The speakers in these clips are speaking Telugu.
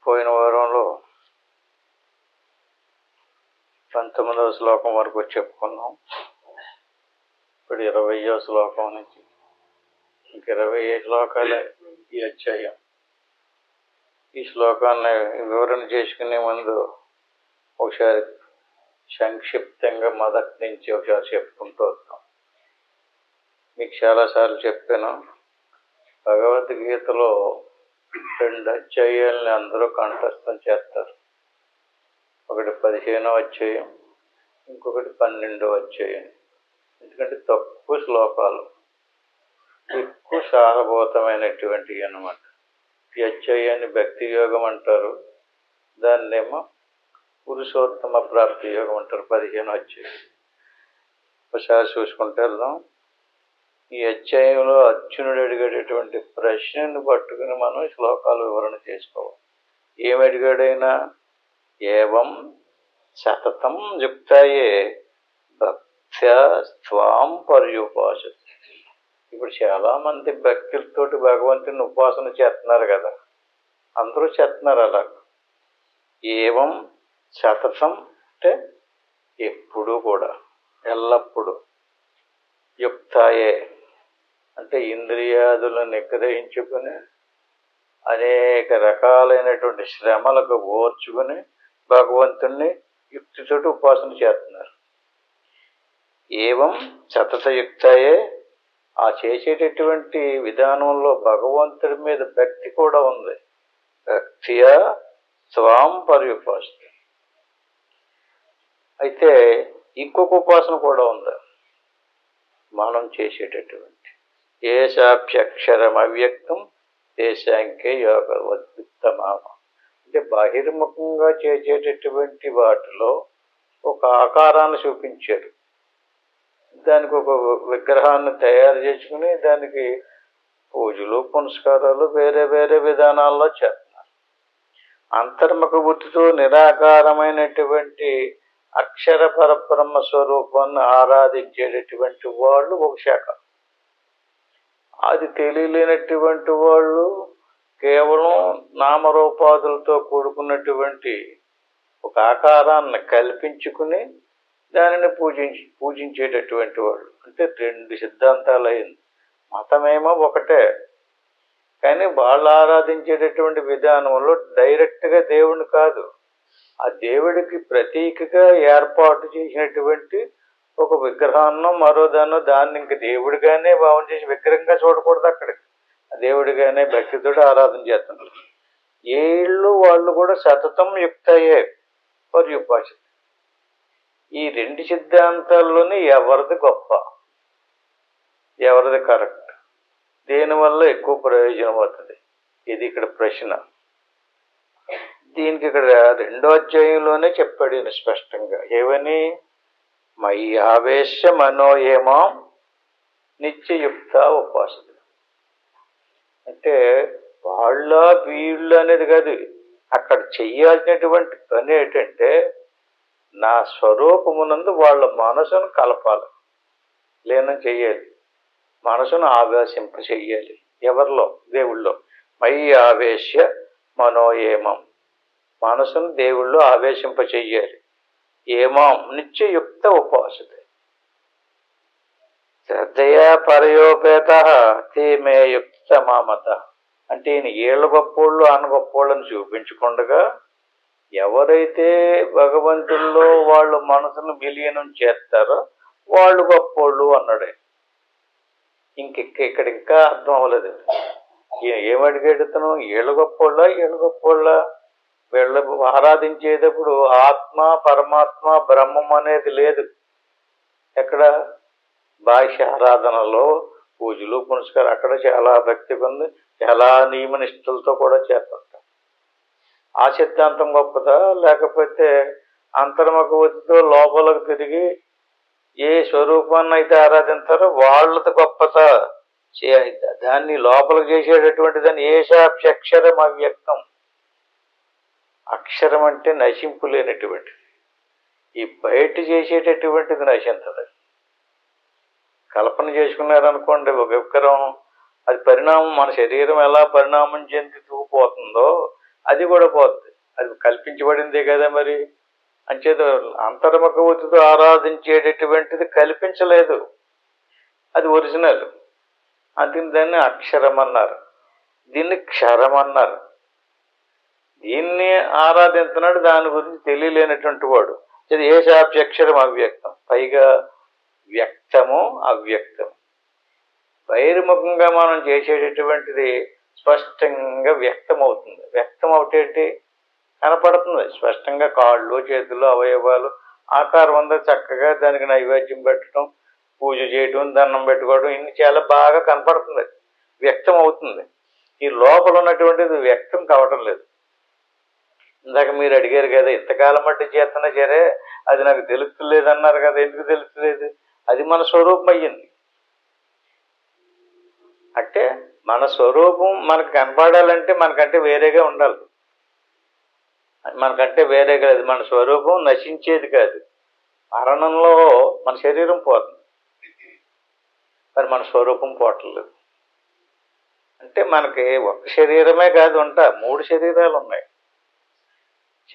పోయిన వారంలో 19వ శ్లోకం వరకు చెప్పుకున్నాం. ఇప్పుడు 20వ శ్లోకం నుంచి ఇంక 20 శ్లోకాలే ఈ అధ్యాయం. ఈ శ్లోకాన్ని వివరణ చేసుకునే ముందు ఒకసారి సంక్షిప్తంగా మొదటి నుంచి ఒకసారి చెప్పుకుంటూ వద్దాం. మీకు చాలాసార్లు చెప్పాను, భగవద్గీతలో 2 అధ్యాయాలని అందరూ కంఠస్థం చేస్తారు. ఒకటి 15వ అధ్యాయం, ఇంకొకటి 12వ అధ్యాయం. ఎందుకంటే తక్కువ శ్లోకాలు, ఎక్కువ సారభూతమైనటువంటివి అన్నమాట. ఈ అధ్యాయాన్ని భక్తి యోగం అంటారు, దాన్నేమో పురుషోత్తమ ప్రాప్తి యోగం అంటారు. 15వ అధ్యాయం ఒకసారి చూసుకుంటే వెళ్దాం. ఈ అధ్యాయంలో అర్జునుడు అడిగేటటువంటి ప్రశ్నను పట్టుకుని మనం శ్లోకాలు వివరణ చేసుకోవాలి. ఏమి అడిగాడైనా, ఏవం సతతం యుక్తాయే భక్త్యా త్వాం పర్యుపాసతే. ఇప్పుడు చాలామంది భక్తులతోటి భగవంతుని ఉపాసన చేస్తున్నారు కదా, అందరూ చేస్తున్నారు అలా. ఏవం సతతం అంటే ఎప్పుడు కూడా, ఎల్లప్పుడూ. యుక్తాయే అంటే ఇంద్రియాదులను నిగ్రహించుకుని అనేక రకాలైనటువంటి శ్రమలకు ఓర్చుకుని భగవంతుణ్ణి యుక్తితోటి ఉపాసన చేస్తున్నారు. ఏవం సతతయుక్తాయే, ఆ చేసేటటువంటి విధానంలో భగవంతుడి మీద భక్తి కూడా ఉంది. భక్తియా స్వాం పర్యుపాసతే. అయితే ఇంకొక ఉపాసన కూడా ఉంది మనం చేసేటటువంటి. ఏషాప్యక్షరం అవ్యక్తం తేషాంకే యోగవద్విత్తమామ. అంటే బహిర్ముఖంగా చేసేటటువంటి వాటిలో ఒక ఆకారాన్ని చూపించారు, దానికి ఒక విగ్రహాన్ని తయారు చేసుకుని దానికి పూజలు పునస్కారాలు వేరే వేరే విధానాల్లో చేస్తున్నారు. అంతర్ముఖ బుద్ధితో నిరాకారమైనటువంటి అక్షర పరబ్రహ్మ స్వరూపాన్ని ఆరాధించేటటువంటి వాళ్ళు ఒక శాఖ. అది తెలియలేనటువంటి వాళ్ళు కేవలం నామరూపాదులతో కూడుకున్నటువంటి ఒక ఆకారాన్ని కల్పించుకుని దానిని పూజించేటటువంటి వాళ్ళు. అంటే 2 సిద్ధాంతాలు అయింది. మతమేమో ఒకటే, కానీ వాళ్ళు ఆరాధించేటటువంటి విధానంలో డైరెక్ట్గా దేవుడిని కాదు, ఆ దేవుడికి ప్రతీకగా ఏర్పాటు చేసినటువంటి ఒక విగ్రహాన్నో మరోదాన్నో దాన్ని ఇంక దేవుడిగానే భావన చేసి విగ్రహంగా చూడకూడదు. అక్కడికి దేవుడిగానే భక్తితో ఆరాధన చేస్తున్నారు. ఏళ్ళు వాళ్ళు కూడా సతతం యుక్తయే పర్యుపాసతే. ఈ 2 సిద్ధాంతాల్లోనే ఎవరిది గొప్ప, ఎవరిది కరెక్ట్, దేనివల్ల ఎక్కువ ప్రయోజనం అవుతుంది, ఇది ఇక్కడ ప్రశ్న. దీనికి ఇక్కడ 2వ అధ్యాయంలోనే చెప్పాడు ఈయన స్పష్టంగా. ఏమని? మయి ఆవేశ మనోయేమాం నిత్యయుక్త ఉపాసతే. అంటే వాళ్ళ వీళ్ళు అనేది కాదు, అక్కడ చెయ్యాల్సినటువంటి పని ఏంటంటే నా స్వరూపమునందు వాళ్ళ మనసును కలపాలి, లీనం చెయ్యాలి, మనసును ఆవేశింప చెయ్యాలి. ఎవరిలో? దేవుళ్ళో. మయి ఆవేశ మనోయేమం, మనసును దేవుళ్ళు ఆవేశింప చెయ్యాలి. ఏమాం నిత్యయుక్త ఉపాసతే. శ్రద్ధయా పరయోపేత తే మే యుక్త మామత. అంటే ఈయన ఏళ్ళ గొప్పోళ్ళు అనగొప్పోళ్ళని చూపించకుండా ఎవరైతే భగవంతుల్లో వాళ్ళు మనసును విలీనం చేస్తారో వాళ్ళు గొప్పోళ్ళు అన్నాడే. ఇక్కడ ఇంకా అర్థం అవ్వలేదు. ఏమడిగేడుతాను? ఏళ్ళ గొప్పోళ్ళ వీళ్ళ ఆరాధించేటప్పుడు ఆత్మ పరమాత్మ బ్రహ్మం అనేది లేదు. ఎక్కడ? బాహ్య ఆరాధనలో పూజలు పునస్కారం అక్కడ చాలా భక్తి ఉంది, చాలా నియమనిష్టలతో కూడా చేస్తుంటారు. ఆ సిద్ధాంతం గొప్పదా, లేకపోతే అంతర్ముఖ బుద్ధితో లోపలకు తిరిగి ఏ స్వరూపాన్ని అయితే ఆరాధించారో వాళ్ళది గొప్పదా? దాన్ని లోపలికి చేసేటటువంటి దాన్ని ఏషాప్యక్షరం అవ్యక్తం. అక్షరం అంటే నశింపు లేనటువంటిది. ఈ బయట చేసేటటువంటిది నశించదు. కల్పన చేసుకున్నారనుకోండి ఒక విగ్రహం, అది పరిణామం, మన శరీరం ఎలా పరిణామం చెందుతూ పోతుందో అది కూడా పోతుంది. అది కల్పించబడిందే కదా మరి. అంచేత అంతర్ముఖబుద్ధితో ఆరాధించేటటువంటిది కల్పించలేదు, అది ఒరిజినల్. అందుకని దాన్ని అక్షరం అన్నారు, దీన్ని క్షరం అన్నారు. దీన్ని ఆరాధించినాడు దాని గురించి తెలియలేనటువంటి వాడు. ఏషాప్యక్షరం అవ్యక్తం, పైగా వ్యక్తము అవ్యక్తం. బహిర్ముఖంగా మనం చేసేటటువంటిది స్పష్టంగా వ్యక్తం అవుతుంది. వ్యక్తం అవుతేంటి, కనపడుతుంది స్పష్టంగా. కాళ్ళు చేతులు అవయవాలు ఆకారం అంతా చక్కగా దానికి నైవేద్యం పెట్టడం, పూజ చేయడం, దండం పెట్టుకోవడం, ఇన్ని చాలా బాగా కనపడుతుంది, వ్యక్తం అవుతుంది. ఈ లోపల ఉన్నటువంటిది వ్యక్తం కావటం లేదు. ఇందాక మీరు అడిగారు కదా, ఇంతకాలం మట్టి చేస్తున్నా సరే అది నాకు తెలుస్తలేదు అన్నారు కదా, ఎందుకు తెలుస్తలేదు? అది మన స్వరూపం అయ్యింది. అంటే మన స్వరూపం మనకు కనపడాలంటే మనకంటే వేరేగా ఉండాలి. మనకంటే వేరే కాదు, మన స్వరూపం నశించేది కాదు. మరణంలో మన శరీరం పోతుంది, మరి మన స్వరూపం పోవట్లేదు. అంటే మనకి ఒక శరీరమే కాదు, ఉంటా 3 శరీరాలు ఉన్నాయి.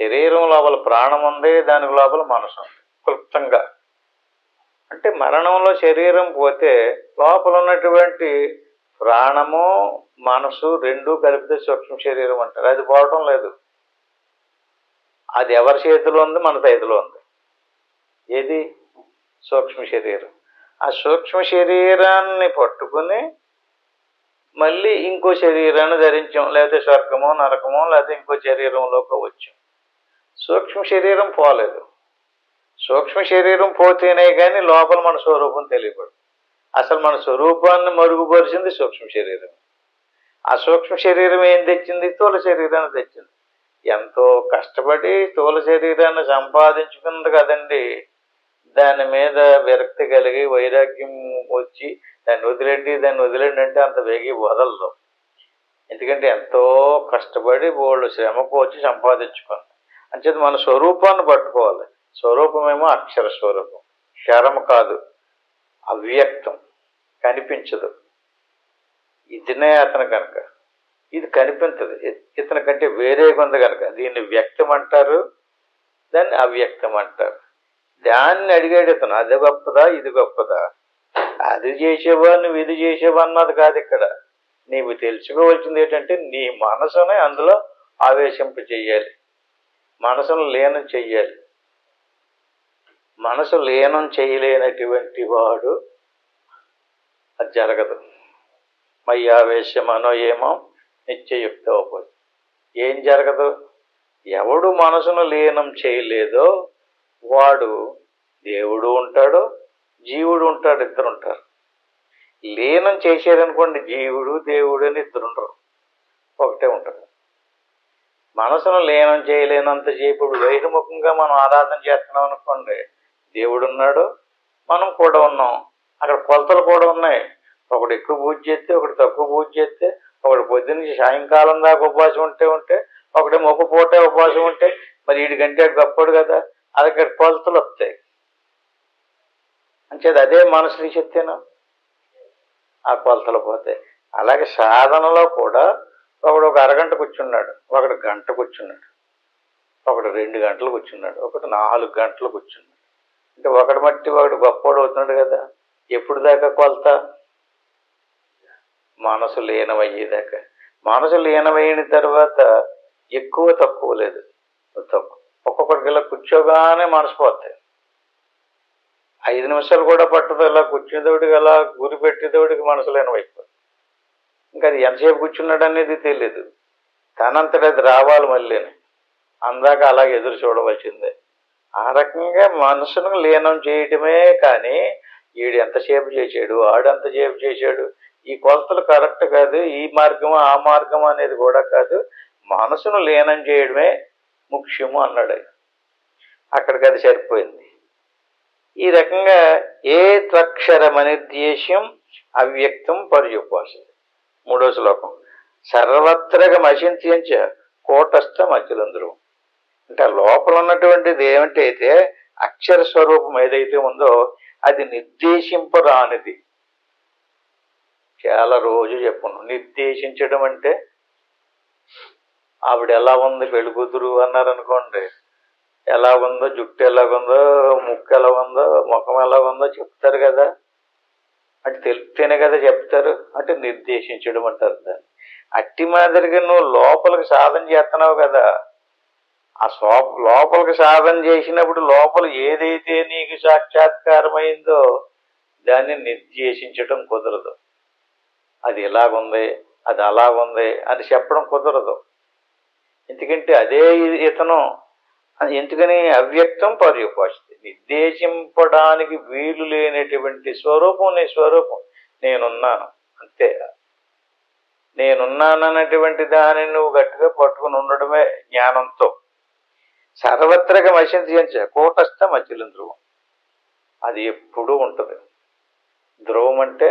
శరీరం లోపల ప్రాణం ఉంది, దానికి లోపల మనసు ఉంది క్లుప్తంగా. అంటే మరణంలో శరీరం పోతే లోపల ఉన్నటువంటి ప్రాణము మనసు రెండూ కలిపితే సూక్ష్మ శరీరం అంటారు. అది పోవటం లేదు. అది ఎవరి చేతిలో ఉంది? మన చేతిలో ఉంది. ఏది? సూక్ష్మ శరీరం. ఆ సూక్ష్మ శరీరాన్ని పట్టుకుని మళ్ళీ ఇంకో శరీరాన్ని ధరించాం, లేకపోతే స్వర్గమో నరకమో లేకపోతే ఇంకో శరీరంలోకి వచ్చాం. సూక్ష్మ శరీరం పోలేదు. సూక్ష్మ శరీరం పోతేనే కానీ లోపల మన స్వరూపం తెలియబడదు. అసలు మన స్వరూపాన్ని మరుగుపరిచింది సూక్ష్మ శరీరం. ఆ సూక్ష్మ శరీరం ఏం తెచ్చింది? స్థూల శరీరాన్ని తెచ్చింది. ఎంతో కష్టపడి స్థూల శరీరాన్ని సంపాదించుకుంది కదండి. దాని మీద విరక్తి కలిగి వైరాగ్యం వచ్చి దాన్ని వదిలేండి అంటే అంత వేగి వదలదు. ఎందుకంటే ఎంతో కష్టపడి బోళ్ళు శ్రమకు వచ్చి సంపాదించుకుంది. అంచేది మన స్వరూపాన్ని పట్టుకోవాలి. స్వరూపమేమో అక్షర స్వరూపం, క్షరం కాదు, అవ్యక్తం, కనిపించదు. ఇదినే అతను కనుక, ఇది కనిపించదు, ఇతని కంటే వేరేగా ఉంది కనుక దీన్ని వ్యక్తం అంటారు, దాన్ని అవ్యక్తం అంటారు. దాన్ని అడిగాడు ఇతను, అది గొప్పదా ఇది గొప్పదా, అది చేసేవా నువ్వు ఇది చేసేవా అన్నది కాదు ఇక్కడ. నీవు తెలుసుకోవాల్సింది ఏంటంటే నీ మనసుని అందులో ఆవేశింప చెయ్యాలి, మనసును లీనం చెయ్యాలి. మనసు లీనం చేయలేనటువంటి వాడు అది జరగదు. మయ్యావేశమనో ఏమో నిత్యయుక్త అవుతుంది. ఏం జరగదు? ఎవడు మనసును లీనం చేయలేదో వాడు దేవుడు ఉంటాడు, జీవుడు ఉంటాడు, ఇద్దరు ఉంటారు. లీనం చేశారనుకోండి, జీవుడు దేవుడు అని ఇద్దరు ఉండరు, ఒకటే ఉంటుంది. మనసును లీనం చేయలేనంత సేపు బహిర్ముఖంగా మనం ఆరాధన చేస్తున్నాం అనుకోండి, దేవుడు ఉన్నాడు, మనం కూడా ఉన్నాం. అక్కడ కొలతలు కూడా ఉన్నాయి. ఒకడు ఎక్కువ పూజ చేస్తే, ఒకటి తక్కువ పూజ చేస్తే, ఒకటి పొద్దున్నే సాయంకాలం దాకా ఉపవాసం ఉంటే ఒకటి మొక్క పూట ఉపవాసం ఉంటే మరి వీడికంటే గొప్పడు కదా. అది అక్కడ కొలతలు వస్తాయి. అంచేది అదే మనసుని చెప్తేను ఆ కొలతలు పోతాయి. అలాగే సాధనలో కూడా ఒకడు ఒక అరగంట కూర్చున్నాడు, ఒకడు గంట కూర్చున్నాడు, ఒకడు 2 గంటలు కూర్చున్నాడు, ఒకటి 4 గంటలు కూర్చున్నాడు. అంటే ఒకటి మట్టి ఒకడు గొప్పవాడు అవుతున్నాడు కదా. ఎప్పుడు దాకా కొలత? మనసు లీనమయ్యేదాకా. మనసు లీనమైన తర్వాత ఎక్కువ తక్కువ లేదు, తక్కువ. ఒక్కొక్కడికి ఇలా కూర్చోగానే మనసు పోతాయి. 5 నిమిషాలు కూడా పట్టదు. ఇలా కూర్చునేదోడికి అలా గురి పెట్టేదోడికి మనసు లీనమైపోతుంది. ఇంకా అది ఎంతసేపు కూర్చున్నాడు అనేది తెలియదు. తనంతట అది రావాలి మళ్ళీ, అందాక అలాగే ఎదురు చూడవలసిందే. ఆ రకంగా మనసును లీనం చేయటమే కానీ వీడు ఎంతసేపు చేశాడు, ఆడు ఎంతసేపు చేశాడు, ఈ కొలతలు కరెక్ట్ కాదు. ఈ మార్గం ఆ మార్గం అనేది కూడా కాదు. మనసును లీనం చేయడమే ముఖ్యము అన్నాడు ఆయన. అక్కడికి అది సరిపోయింది. ఈ రకంగా ఏ త్వక్షరమనిర్దేశ్యం అవ్యక్తం పర్యుపాసన. 3వ శ్లోకం. సర్వత్రగమచింత్యంచ కూటస్థం అఖిలంధ్రువం. అంటే లోపల ఉన్నటువంటిది ఏమిటైతే అక్షర స్వరూపం ఏదైతే ఉందో అది నిర్దేశింపరానిది. చాలా రోజు చెప్పును. నిర్దేశించడం అంటే ఆవిడ ఎలా ఉంది పెళ్లి కూతురు అన్నారనుకోండి, ఎలాగుందో, జుట్టు ఎలాగుందో, ముక్కు ఎలాగుందో, ముఖం ఎలాగుందో చెప్తారు కదా. అంటే తెలిస్తేనే కదా చెప్తారు. అంటే నిర్దేశించడం అంటారు దాన్ని. అట్టి మాదిరిగా నువ్వు లోపలికి సాధన చేస్తున్నావు కదా, ఆ లోపలికి సాధన చేసినప్పుడు లోపల ఏదైతే నీకు సాక్షాత్కారమైందో దాన్ని నిర్దేశించడం కుదరదు. అది ఇలాగుంది, అది అలాగుంది అని చెప్పడం కుదరదు. ఎందుకంటే అదే ఇతను. ఎందుకని? అవ్యక్తం పర్యుపాసితి, నిర్దేశింపడానికి వీలు లేనటువంటి స్వరూపం నీ స్వరూపం. నేనున్నాను అంతే. నేనున్నానన్నటువంటి దానిని నువ్వు గట్టిగా పట్టుకుని ఉండడమే జ్ఞానంతో. సర్వత్రగా మసించ కూటస్థ మధ్యలో ధ్రువం, అది ఎప్పుడూ ఉంటుంది. ధ్రువం అంటే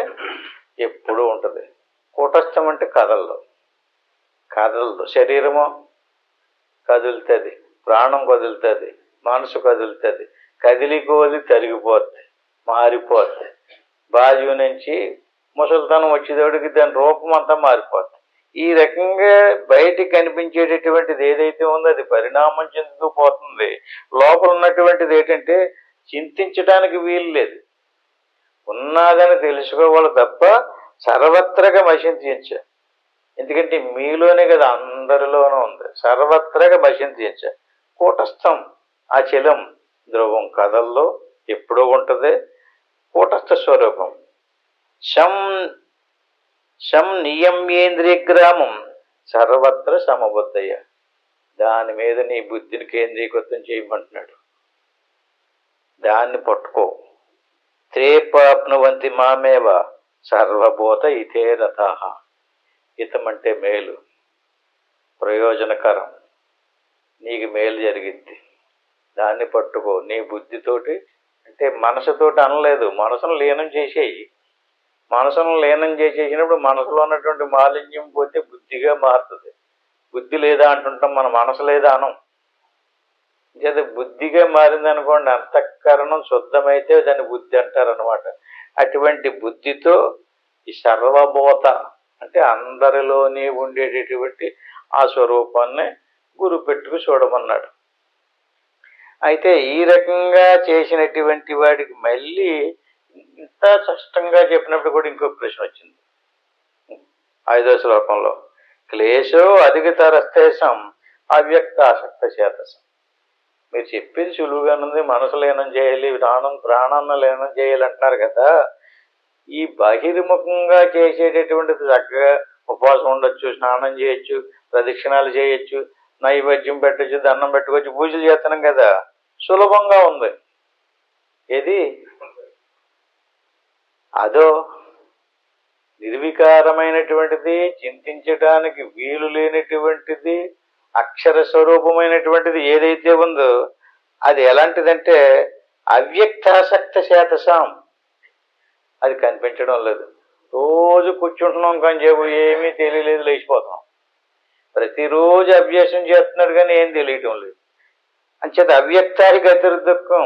ఎప్పుడూ ఉంటుంది. కూటస్థం అంటే కదలదు. శరీరము కదులుతుంది, ప్రాణం కదులుతుంది, మనసు కదులుతుంది. కదిలికోది తరిగిపోద్ది, మారిపోద్ది. బాజు నుంచి ముసలితనం వచ్చేటోడికి దాని రూపం అంతా మారిపోద్ది. ఈ రకంగా బయటికి కనిపించేటటువంటిది ఏదైతే ఉందో అది పరిణామం చెందుతూ పోతుంది. లోపల ఉన్నటువంటిది ఏంటంటే చింతించడానికి వీలు లేదు. ఉన్నదని తెలుసుకోవాలి తప్ప సర్వత్రగా మసింతించ. ఎందుకంటే మీలోనే కదా, అందరిలోనూ ఉంది. సర్వత్రగా మసింతించ. కూటస్థం అచలం ధ్రువం, కథల్లో ఎప్పుడూ ఉంటుంది. కూటస్థ స్వరూపం. శం నియమ్యేంద్రియ గ్రామం సర్వత్ర సమబుద్ధయ్య. దాని మీద నీ బుద్ధిని కేంద్రీకృతం చేయమంటున్నాడు. దాన్ని పట్టుకో. త్రేపాప్నువంతి మామేవ సర్వభూత ఇతే రథః. హితం అంటే మేలు, ప్రయోజనకరం, నీకు మేలు జరిగిద్ది. దాన్ని పట్టుకో. నీ బుద్ధితోటి అంటే మనసుతోటి అనలేదు, మనసును లీనం చేసేయి. మనసును లీనం చేసేసినప్పుడు మనసులో ఉన్నటువంటి మాలిన్యం పోతే బుద్ధిగా మారుతుంది. బుద్ధి లేదా అంటుంటాం, మన మనసు లేదా అనం. లేదా బుద్ధిగా మారిందనుకోండి, అంతఃకరణం శుద్ధమైతే దాన్ని బుద్ధి అంటారనమాట. అటువంటి బుద్ధితో ఈ సర్వభూత అంటే అందరిలోనే ఉండేటటువంటి ఆ స్వరూపాన్ని గురు పెట్టుకు చూడమన్నాడు. అయితే ఈ రకంగా చేసినటువంటి వాడికి మళ్ళీ ఇంత కష్టంగా చెప్పినప్పుడు కూడా ఇంకొక ప్రశ్న వచ్చింది 5వ శ్లోకంలో. క్లేశో అధికతరస్తేషం అవ్యక్తాసక్త చేతసం. మీరు చెప్పేది సులువుగానుంది, మనసు లీనం చేయాలి, ప్రాణాన్ని లీనం చేయాలి అంటున్నారు కదా. ఈ బహిర్ముఖంగా చేసేటటువంటిది చక్కగా ఉపవాసం ఉండొచ్చు, స్నానం చేయొచ్చు, ప్రదక్షిణాలు చేయొచ్చు, నైవేద్యం పెట్టచ్చు, దండం పెట్టుకోవచ్చు, పూజలు చేస్తున్నాం కదా, సులభంగా ఉంది. ఏది అదో నిర్వికారమైనటువంటిది, చింతించడానికి వీలు లేనటువంటిది, అక్షర స్వరూపమైనటువంటిది ఏదైతే ఉందో అది ఎలాంటిదంటే అవ్యక్తాసక్త చేతసాం. అది కనిపించడం లేదు. రోజు కూర్చుంటున్నాం కానీ చెప్పు ఏమీ తెలియలేదు, లేచిపోతాం. ప్రతిరోజు అభ్యాసం చేస్తున్నాడు కానీ ఏం తెలియటం లేదు. అంచేత అవ్యక్తాది గతిర్ దుఃఖం.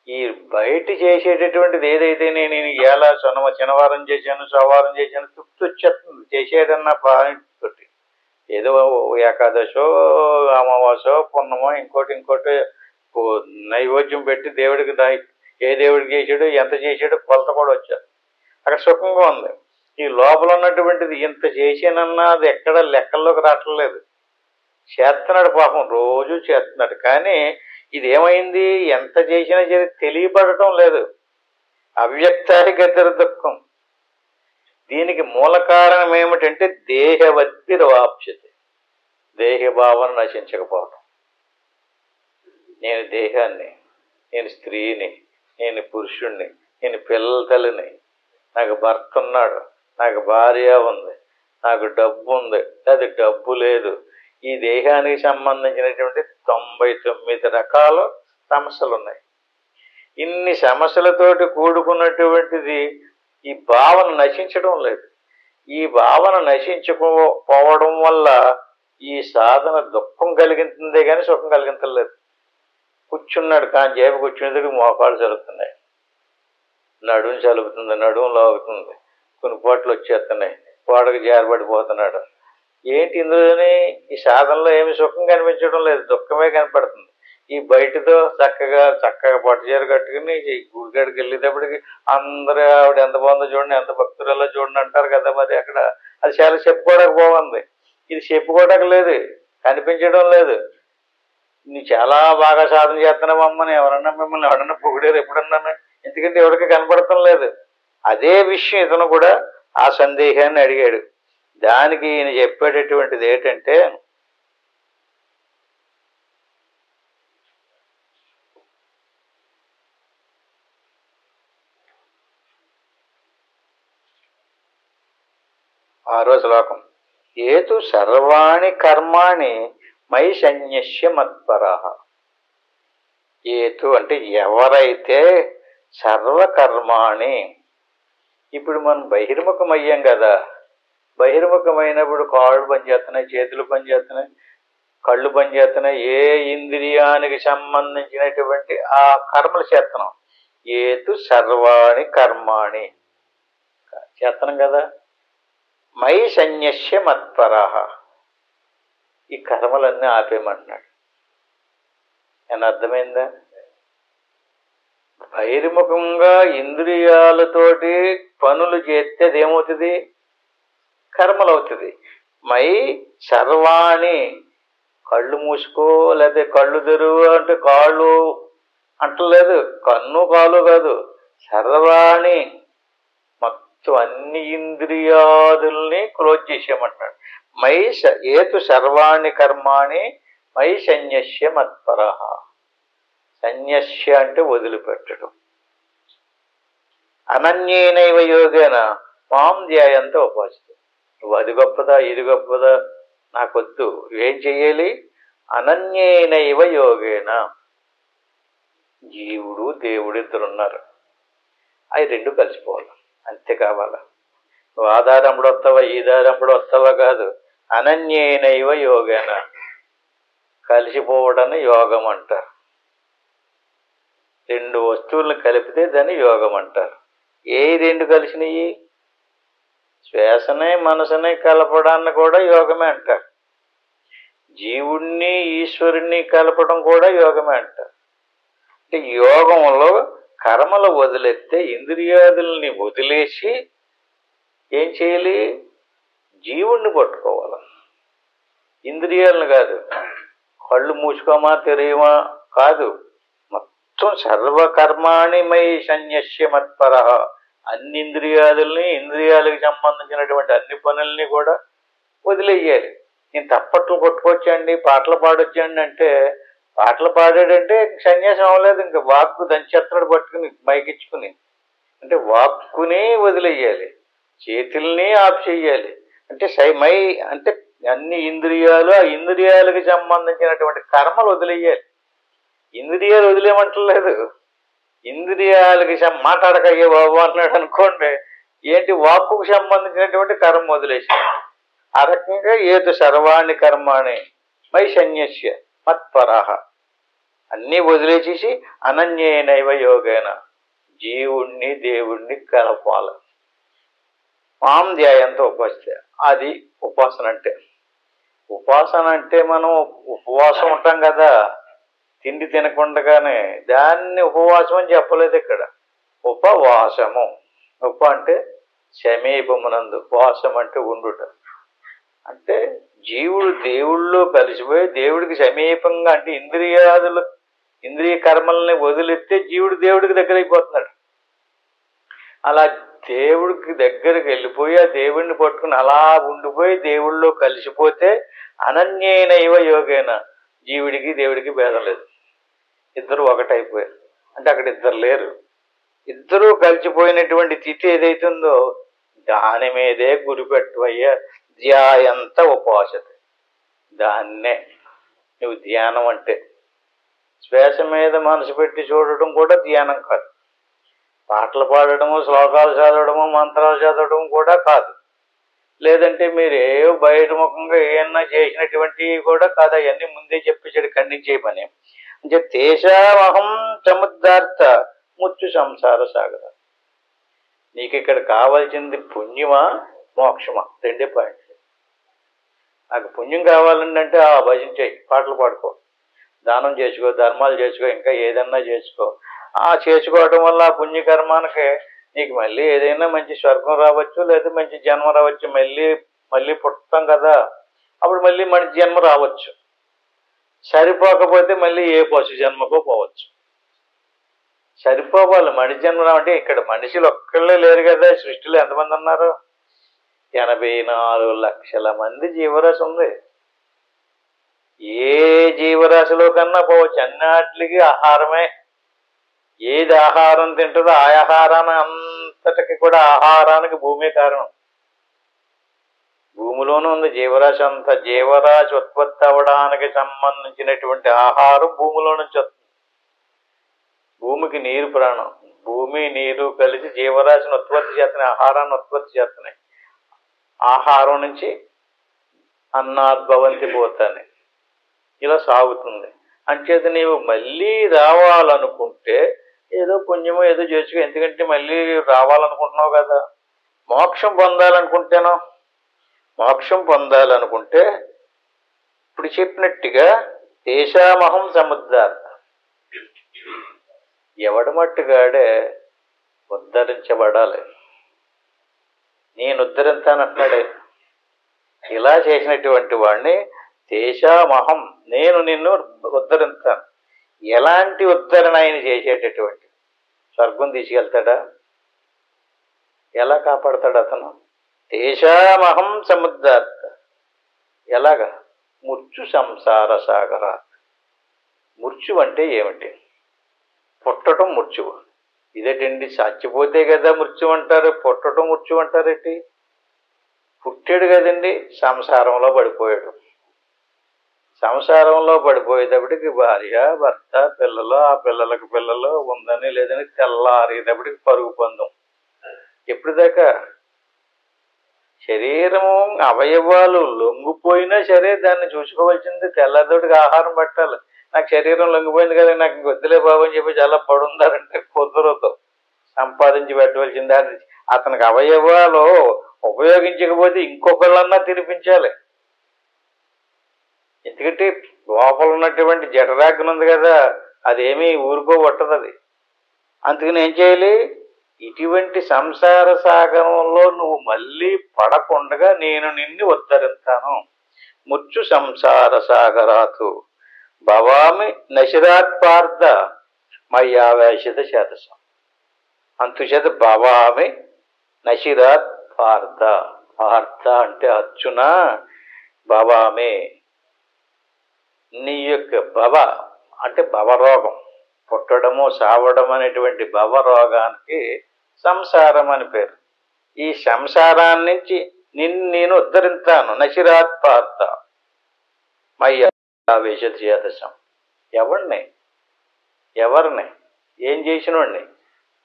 ఈ బయట చేసేటటువంటిది ఏదైతే నేను ఎలా శనివారం చేశాను, సోమవారం చేశాను, తృప్తి వచ్చేస్తుంది చేసేదన్న పాయింట్ తోటి. ఏదో ఏకాదశో, అమావాసో, పున్నమో, ఇంకోటి నైవేద్యం పెట్టి దేవుడికి ఏ దేవుడికి చేసాడో, ఎంత చేసాడో కొలత కూడా వచ్చారు. అక్కడ సుఖంగా ఉంది. ఈ లోపల ఉన్నటువంటిది ఇంత చేసానన్నా అది ఎక్కడ లెక్కల్లోకి రావట్లేదు. చేస్తున్నాడు పాపం, రోజు చేస్తున్నాడు. కానీ ఇది ఏమైంది, ఎంత చేసినా సరే తెలియబడటం లేదు. అవ్యక్తాది గతిర్ దుఃఖం. దీనికి మూల కారణం ఏమిటంటే దేహవత్తిరవాప్యతే, దేహ భావన నశించకపోవటం. నేను దేహాన్ని, నేను స్త్రీని, నేను పురుషుణ్ణి, నేను పిల్లల తల్లిని, నాకు భర్త ఉన్నాడు, నాకు భార్య ఉంది, నాకు డబ్బు ఉంది, అది డబ్బు లేదు. ఈ దేహానికి సంబంధించినటువంటి 99 రకాల సమస్యలు ఉన్నాయి. ఇన్ని సమస్యలతోటి కూడుకున్నటువంటిది ఈ భావన నశించడం లేదు. ఈ భావన నశించుకోపోవడం వల్ల ఈ సాధన దుఃఖం కలిగించిందే కానీ సుఖం కలిగించలేదు. కూర్చున్నాడు కానీ జేబు కూర్చునేందుకు మోకాళ్ళు చలుగుతున్నాయి, నడుము చలుగుతుంది, నడుము లాగుతుంది, కొన్ని పోట్లు వచ్చేస్తున్నాయి, గోడకు జారబడిపోతున్నాడు. ఏంటి ఇందులోని ఈ సాధనలో ఏమి సుఖం కనిపించడం లేదు, దుఃఖమే కనపడుతుంది. ఈ బయటతో చక్కగా పట్టుచీర కట్టుకుని ఈ గుడికాడికి వెళ్ళేటప్పటికి అందరూ ఆవిడ ఎంత బాగుందో చూడండి, ఎంత భక్తురాలో చూడండి అంటారు కదా. మరి అక్కడ అది చాలా చెప్పుకోవడానికి బాగుంది, ఇది చెప్పుకోవడానికి లేదు, కనిపించడం లేదు. నువ్వు చాలా బాగా సాధన చేస్తున్నావమ్మని ఎవరన్నా పొగిడారు ఎప్పుడన్నాను? ఎందుకంటే ఎవరికి కనపడటం లేదు. అదే విషయం ఇతను కూడా ఆ సందేహాన్ని అడిగాడు. దానికి ఈయన చెప్పేటటువంటిది ఏంటంటే, ఆరో శ్లోకం, ఏతు సర్వాణి కర్మాణి మయి సన్యస్య మత్పరః. ఏతు అంటే ఎవరైతే సర్వకర్మాణి, ఇప్పుడు మనం బహిర్ముఖం అయ్యాం కదా, బహిర్ముఖమైనప్పుడు కాళ్ళు పనిచేస్తున్నాయి, చేతులు పనిచేస్తున్నాయి, కళ్ళు పనిచేస్తున్నాయి, ఏ ఇంద్రియానికి సంబంధించినటువంటి ఆ కర్మలు చేస్తున్నాం. ఏతు సర్వాణి కర్మాణి చేస్తున్నాం కదా. మై సన్యస్య మత్పరః, ఈ కర్మలన్నీ ఆపేయమంటున్నాడు. అని అర్థమైందా? బహిర్ముఖంగా ఇంద్రియాలతోటి పనులు చేస్తే అదేమవుతుంది? కర్మలు అవుతుంది. మై సర్వాణి, కళ్ళు మూసుకో లేదా కళ్ళు తెరువు అంటే కాళ్ళు అంటలేదు, కన్ను కాలు కాదు, సర్వాణి మొత్తం అన్ని ఇంద్రియాదుల్ని క్లోజ్ చేసేయమంటాడు. ఏతు సర్వాణి కర్మాణి మై సన్యస్య మత్పరః. సన్యస్య అంటే వదిలిపెట్టడం. అనన్యేనైవ యోగేన మాం ధ్యాయంతో ఉపాసితం. నువ్వు అది గొప్పదా ఇది గొప్పదా నాకొద్దు, ఏం చెయ్యాలి? అనన్యేనైవ యోగేన, జీవుడు దేవుడు ఇద్దరున్నారు, అవి రెండు కలిసిపోవాలి, అంతే కావాలా. నువ్వు ఆ దారంపుడు వస్తావా ఈ దారంపుడు వస్తావా కాదు, అనన్యేనైవ యోగేన, కలిసిపోవడాన్ని యోగం అంటారు. రెండు వస్తువులను కలిపితే దాన్ని యోగం అంటారు. ఏ రెండు కలిసినవి? శ్వాసనే మనసునే కలపడాన్ని కూడా యోగమే అంటారు. జీవుణ్ణి ఈశ్వరుణ్ణి కలపడం కూడా యోగమే అంటారు. అంటే యోగంలో కర్మలు వదిలేస్తే, ఇంద్రియాదుల్ని వదిలేసి ఏం చేయాలి? జీవుణ్ణి పట్టుకోవాలి, ఇంద్రియాలను కాదు. కళ్ళు మూసుకోమా తెరియమా కాదు, మొత్తం సర్వకర్మాణి మై సన్యస్య మత్పరః. అన్ని ఇంద్రియాదుల్ని, ఇంద్రియాలకు సంబంధించినటువంటి అన్ని పనుల్ని కూడా వదిలేయాలి. నేను తప్పట్లు కొట్టుకొచ్చండి, పాటలు పాడొచ్చండి అంటే, పాటలు పాడాడంటే సన్యాసం అవ్వలేదు. ఇంకా వాక్కు దంచెత్తడు పట్టుకుని మైకిచ్చుకుని, అంటే వాక్కుని వదిలేయాలి, చేతుల్ని ఆఫ్ చెయ్యాలి. అంటే మై అంటే అన్ని ఇంద్రియాలు, ఆ ఇంద్రియాలకు సంబంధించినటువంటి కర్మలు వదిలేయాలి. ఇంద్రియాలు వదిలేయమంటలేదు, ఇంద్రియాలకి మాట్లాడకయ్యే బాబు అన్నాడు అనుకోండి, ఏంటి వాక్కుకు సంబంధించినటువంటి కర్మ వదిలేసి. ఆ రకంగా ఏతు సర్వాణి కర్మాణి మై సన్యస్య మత్పరః, అన్నీ వదిలేసేసి అనన్యేనైవ యోగేన, జీవుణ్ణి దేవుణ్ణి కలపాలి. మాం ధ్యాయంతో ఉపాసితే, అది ఉపాసన అంటే. ఉపాసన అంటే మనం ఉపవాసం ఉంటాం కదా, తిండి తినకుండగానే, దాన్ని ఉపవాసం అని చెప్పలేదు ఇక్కడ. ఉపవాసము, ఉప అంటే సమీపమునందు, వాసం అంటే ఉండుట. అంటే జీవుడు దేవుళ్ళో కలిసిపోయి దేవుడికి సమీపంగా, అంటే ఇంద్రియ కర్మల్ని వదిలిస్తే జీవుడు దేవుడికి దగ్గర అయిపోతున్నాడు. అలా దేవుడికి దగ్గరికి వెళ్ళిపోయి ఆ దేవుడిని పట్టుకుని అలా ఉండిపోయి దేవుళ్ళో కలిసిపోతే అనన్యేనైవ యోగేన, జీవుడికి దేవుడికి భేదం లేదు, ఇద్దరు ఒకటైపోయారు. అంటే అక్కడ ఇద్దరు లేరు, ఇద్దరూ కలిసిపోయినటువంటి స్థితి ఏదైతుందో దాని మీదే గురిపెట్టువయ్యా ధ్యాయంత ఉపాసత. దాన్నే నువ్వు ధ్యానం అంటే. శ్వాస మీద మనసు పెట్టి చూడటం కూడా ధ్యానం కాదు, పాటలు పాడటము, శ్లోకాలు చదవడము, మంత్రాలు చదవడం కూడా కాదు, లేదంటే మీరు బహిర్ముఖంగా ఏమన్నా చేసినటువంటివి కూడా కాదు. అవన్నీ ముందే చెప్పేసాడు, ఖండించే పని. అంటే తేషామహం సముద్ధార్థ ముచ్చు సంసార సాగర. నీకు ఇక్కడ కావాల్సింది పుణ్యమా మోక్షమా? రెండే పాయింట్లు. నాకు పుణ్యం కావాలండి అంటే ఆ భజన చేయి, పాటలు పాడుకో, దానం చేసుకో, ధర్మాలు చేసుకో, ఇంకా ఏదన్నా చేసుకో. ఆ చేసుకోవటం వల్ల ఆ పుణ్యకర్మానికి నీకు మళ్ళీ ఏదైనా మంచి స్వర్గం రావచ్చు, లేదా మంచి జన్మ రావచ్చు. మళ్ళీ మళ్ళీ పుట్టుతాం కదా, అప్పుడు మళ్ళీ మంచి జన్మ రావచ్చు. సరిపోకపోతే మళ్ళీ ఏ పశు జన్మకో పోవచ్చు. సరిపోవాలి. మనిషి జన్మ అంటే ఇక్కడ మనుషులు ఒక్కళ్ళే లేరు కదా, సృష్టిలో ఎంతమంది ఉన్నారు? 84 లక్షల మంది జీవరాశి ఉంది. ఏ జీవరాశిలో కన్నా పోవచ్చు. అన్నిటికి ఆహారమే. ఏది ఆహారం తింటుందో ఆ ఆహారాన్ని అంతటికి కూడా ఆహారానికి భూమి కారణం. భూమిలోనూ ఉంది జీవరాశి అంతా. జీవరాశి ఉత్పత్తి అవ్వడానికి సంబంధించినటువంటి ఆహారం భూమిలో నుంచి వస్తుంది. భూమికి నీరు ప్రాణం. భూమి నీరు కలిసి జీవరాశిని ఉత్పత్తి చేస్తున్నాయి, ఆహారాన్ని ఉత్పత్తి చేస్తున్నాయి. ఆహారం నుంచి అన్నాద్భవంతి పోతానే ఇలా సాగుతుంది. అంచేత నీవు మళ్ళీ రావాలనుకుంటే ఏదో పుణ్యమో ఏదో చేసుకో. ఎందుకంటే మళ్ళీ రావాలనుకుంటున్నావు కదా. మోక్షం పొందాలనుకుంటేనో, మోక్షం పొందాలనుకుంటే ఇప్పుడు చెప్పినట్టుగా దేశామహం సముద్రార్థ, ఎవడి మట్టుగాడే ఉద్ధరించబడాలి. నేను ఉద్ధరించానంటున్నాడే. ఇలా చేసినటువంటి వాడిని దేశామహం, నేను నిన్ను ఉద్ధరించాను. ఎలాంటి ఉద్ధరణ ఆయన చేసేటటువంటి? స్వర్గం తీసుకెళ్తాడా? ఎలా కాపాడతాడు అతను? దేశామహం సముద్రార్థ. ఎలాగా? మృత్యు సంసార సాగరాత్. మృత్యు అంటే ఏమిటి? పుట్టడం మృత్యువు. ఇదేటండి, చచ్చిపోతే కదా మృత్యు అంటారు, పుట్టడం మృత్యు అంటారేంటి? పుట్టాడు కదండి, సంసారంలో పడిపోయాడు. సంసారంలో పడిపోయేటప్పటికి భార్య, భర్త, పిల్లలు, ఆ పిల్లలకు పిల్లలు ఉందని లేదని తెల్లారేటప్పటికి పరుగు పందం. ఎప్పటిదాకా? శరీరము అవయవాలు లొంగిపోయినా సరే దాన్ని చూసుకోవాల్సింది. తెల్లదోటికి ఆహారం పట్టాలి. నాకు శరీరం లొంగిపోయింది కదా, నాకు వద్దులే బాబు అని చెప్పి చాలా పడుందారంటే కుదరదు. సంపాదించి పెట్టవలసింది. అది అతనికి అవయవాలు ఉపయోగించకపోతే ఇంకొకళ్ళన్నా తినిపించాలి. ఎందుకంటే లోపల ఉన్నటువంటి జఠరాగ్ని ఉంది కదా, అదేమీ ఊరుకోబట్టదు అది. అందుకని ఏం చేయాలి? ఇటువంటి సంసార సాగరంలో నువ్వు మళ్ళీ పడకుండా నేను నిన్ను ఉద్ధరిస్తాను. మృత్యు సంసార సాగరాతు భవామి నశిరాత్ పార్థ మయ్యావేశిత చేతసం. అందుచేత భవామి నశిరాత్ పార్థ. పార్థ అంటే అర్జున, భవామి నీ యొక్క భవ అంటే భవరోగం, పుట్టడము సావడం అనేటువంటి భవరోగానికి సంసారం అని పేరు. ఈ సంసారాన్ని నుంచి నేను ఉద్ధరిస్తాను. నశిరాత్ పార్థ మయ్యావేశిత చేతసం. ఎవరిని ఏం చేసినోడిని?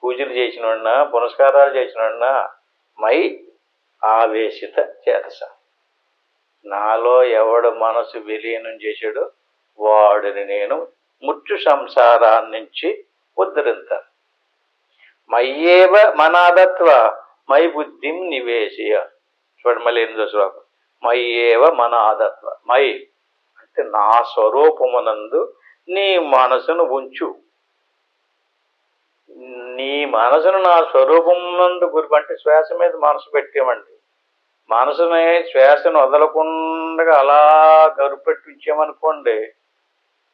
పూజలు చేసినోడినా, పునస్కారాలు చేసినోడినా? మై ఆవేశిత చేతస. నాలో ఎవడు మనసు విలీనం చేశాడో వాడిని నేను మృత్యు సంసారాన్ని నుంచి ఉద్ధరిస్తాను. మయ్యేవ మనాదత్వ మై బుద్ధిం నివేశయ. చూడండి మళ్ళీ 8వ శ్లోకం. మయ్యేవ మనాదత్వ. మై అంటే నా స్వరూపమునందు నీ మనసును ఉంచు. నీ మనసును నా స్వరూపమునందు గురి అంటే శ్వాస మీద మనసు పెట్టామండి. మనసుని శ్వాసను వదలకుండా అలా గరుపెట్టి ఉంచామనుకోండి,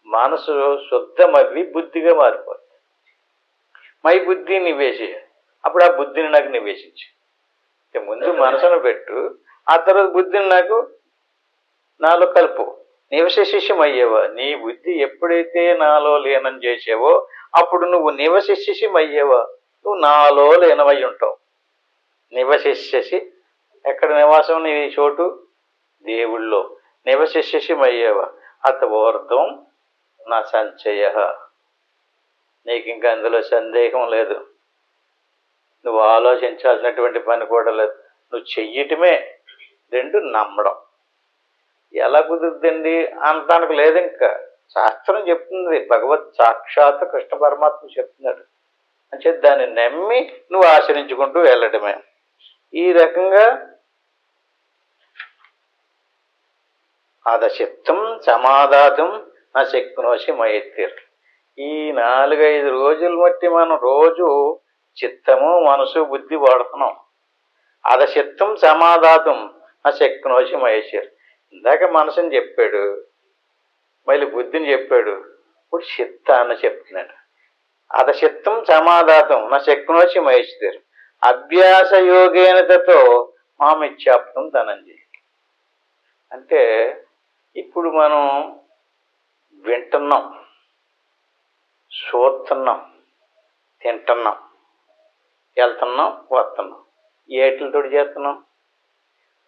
మనసు శుద్ధమవి బుద్ధిగా మారిపోతుంది. మై బుద్ధి నివేశి. అప్పుడు ఆ బుద్ధిని నాకు నివేశించు. ముందు మనసును పెట్టు, ఆ తర్వాత బుద్ధిని నాలో కలుపు. నివశిష్యమయ్యేవా. నీ బుద్ధి ఎప్పుడైతే నాలో లీనం చేసావో అప్పుడు నువ్వు నివశిష్యమయ్యేవా. నువ్వు నాలో లీనమై ఉంటావు. నివశిష్యసి ఎక్కడ నివాసం? నీ చోటు దేవుళ్ళో. నివశిష్యమయ్యేవా. అతవోర్ధం నా సంచయ. నీకు ఇంకా అందులో సందేహం లేదు. నువ్వు ఆలోచించాల్సినటువంటి పని కూడా లేదు. నువ్వు చెయ్యటమే. 2 నమ్మడం. ఎలా కుదురుతుందండి అంటానికి లేదు. ఇంకా శాస్త్రం చెప్తుంది, భగవత్ సాక్షాత్ కృష్ణ పరమాత్మ చెప్తున్నాడు. అంటే దాన్ని నమ్మి నువ్వు ఆచరించుకుంటూ వెళ్ళటమే. ఈ రకంగా అదచిత్తం సమాధాతం నా శక్నోసి మైత్తిర్. ఈ 4-5 రోజులు బట్టి మనం రోజు చిత్తము మనసు బుద్ధి వాడుతున్నాం. అదచిత్తం సమాధాతం నా శక్నోసి మహేశ్వర్. ఇందాక మనసుని చెప్పాడు, మళ్ళీ బుద్ధిని చెప్పాడు, ఇప్పుడు చిత్తాన్ని చెప్తున్నాడు. అదచిత్తం సమాధాతం నా శక్నోసి మహేశ్వర్. అభ్యాస యోగేనతతో మామిచ్చాప్తం ధనంజయ. అంటే ఇప్పుడు మనం వింటున్నాం, చూస్తున్నాం, తింటున్నాం, వెళ్తున్నాం, వస్తున్నాం. ఏటిలతో చేస్తున్నాం?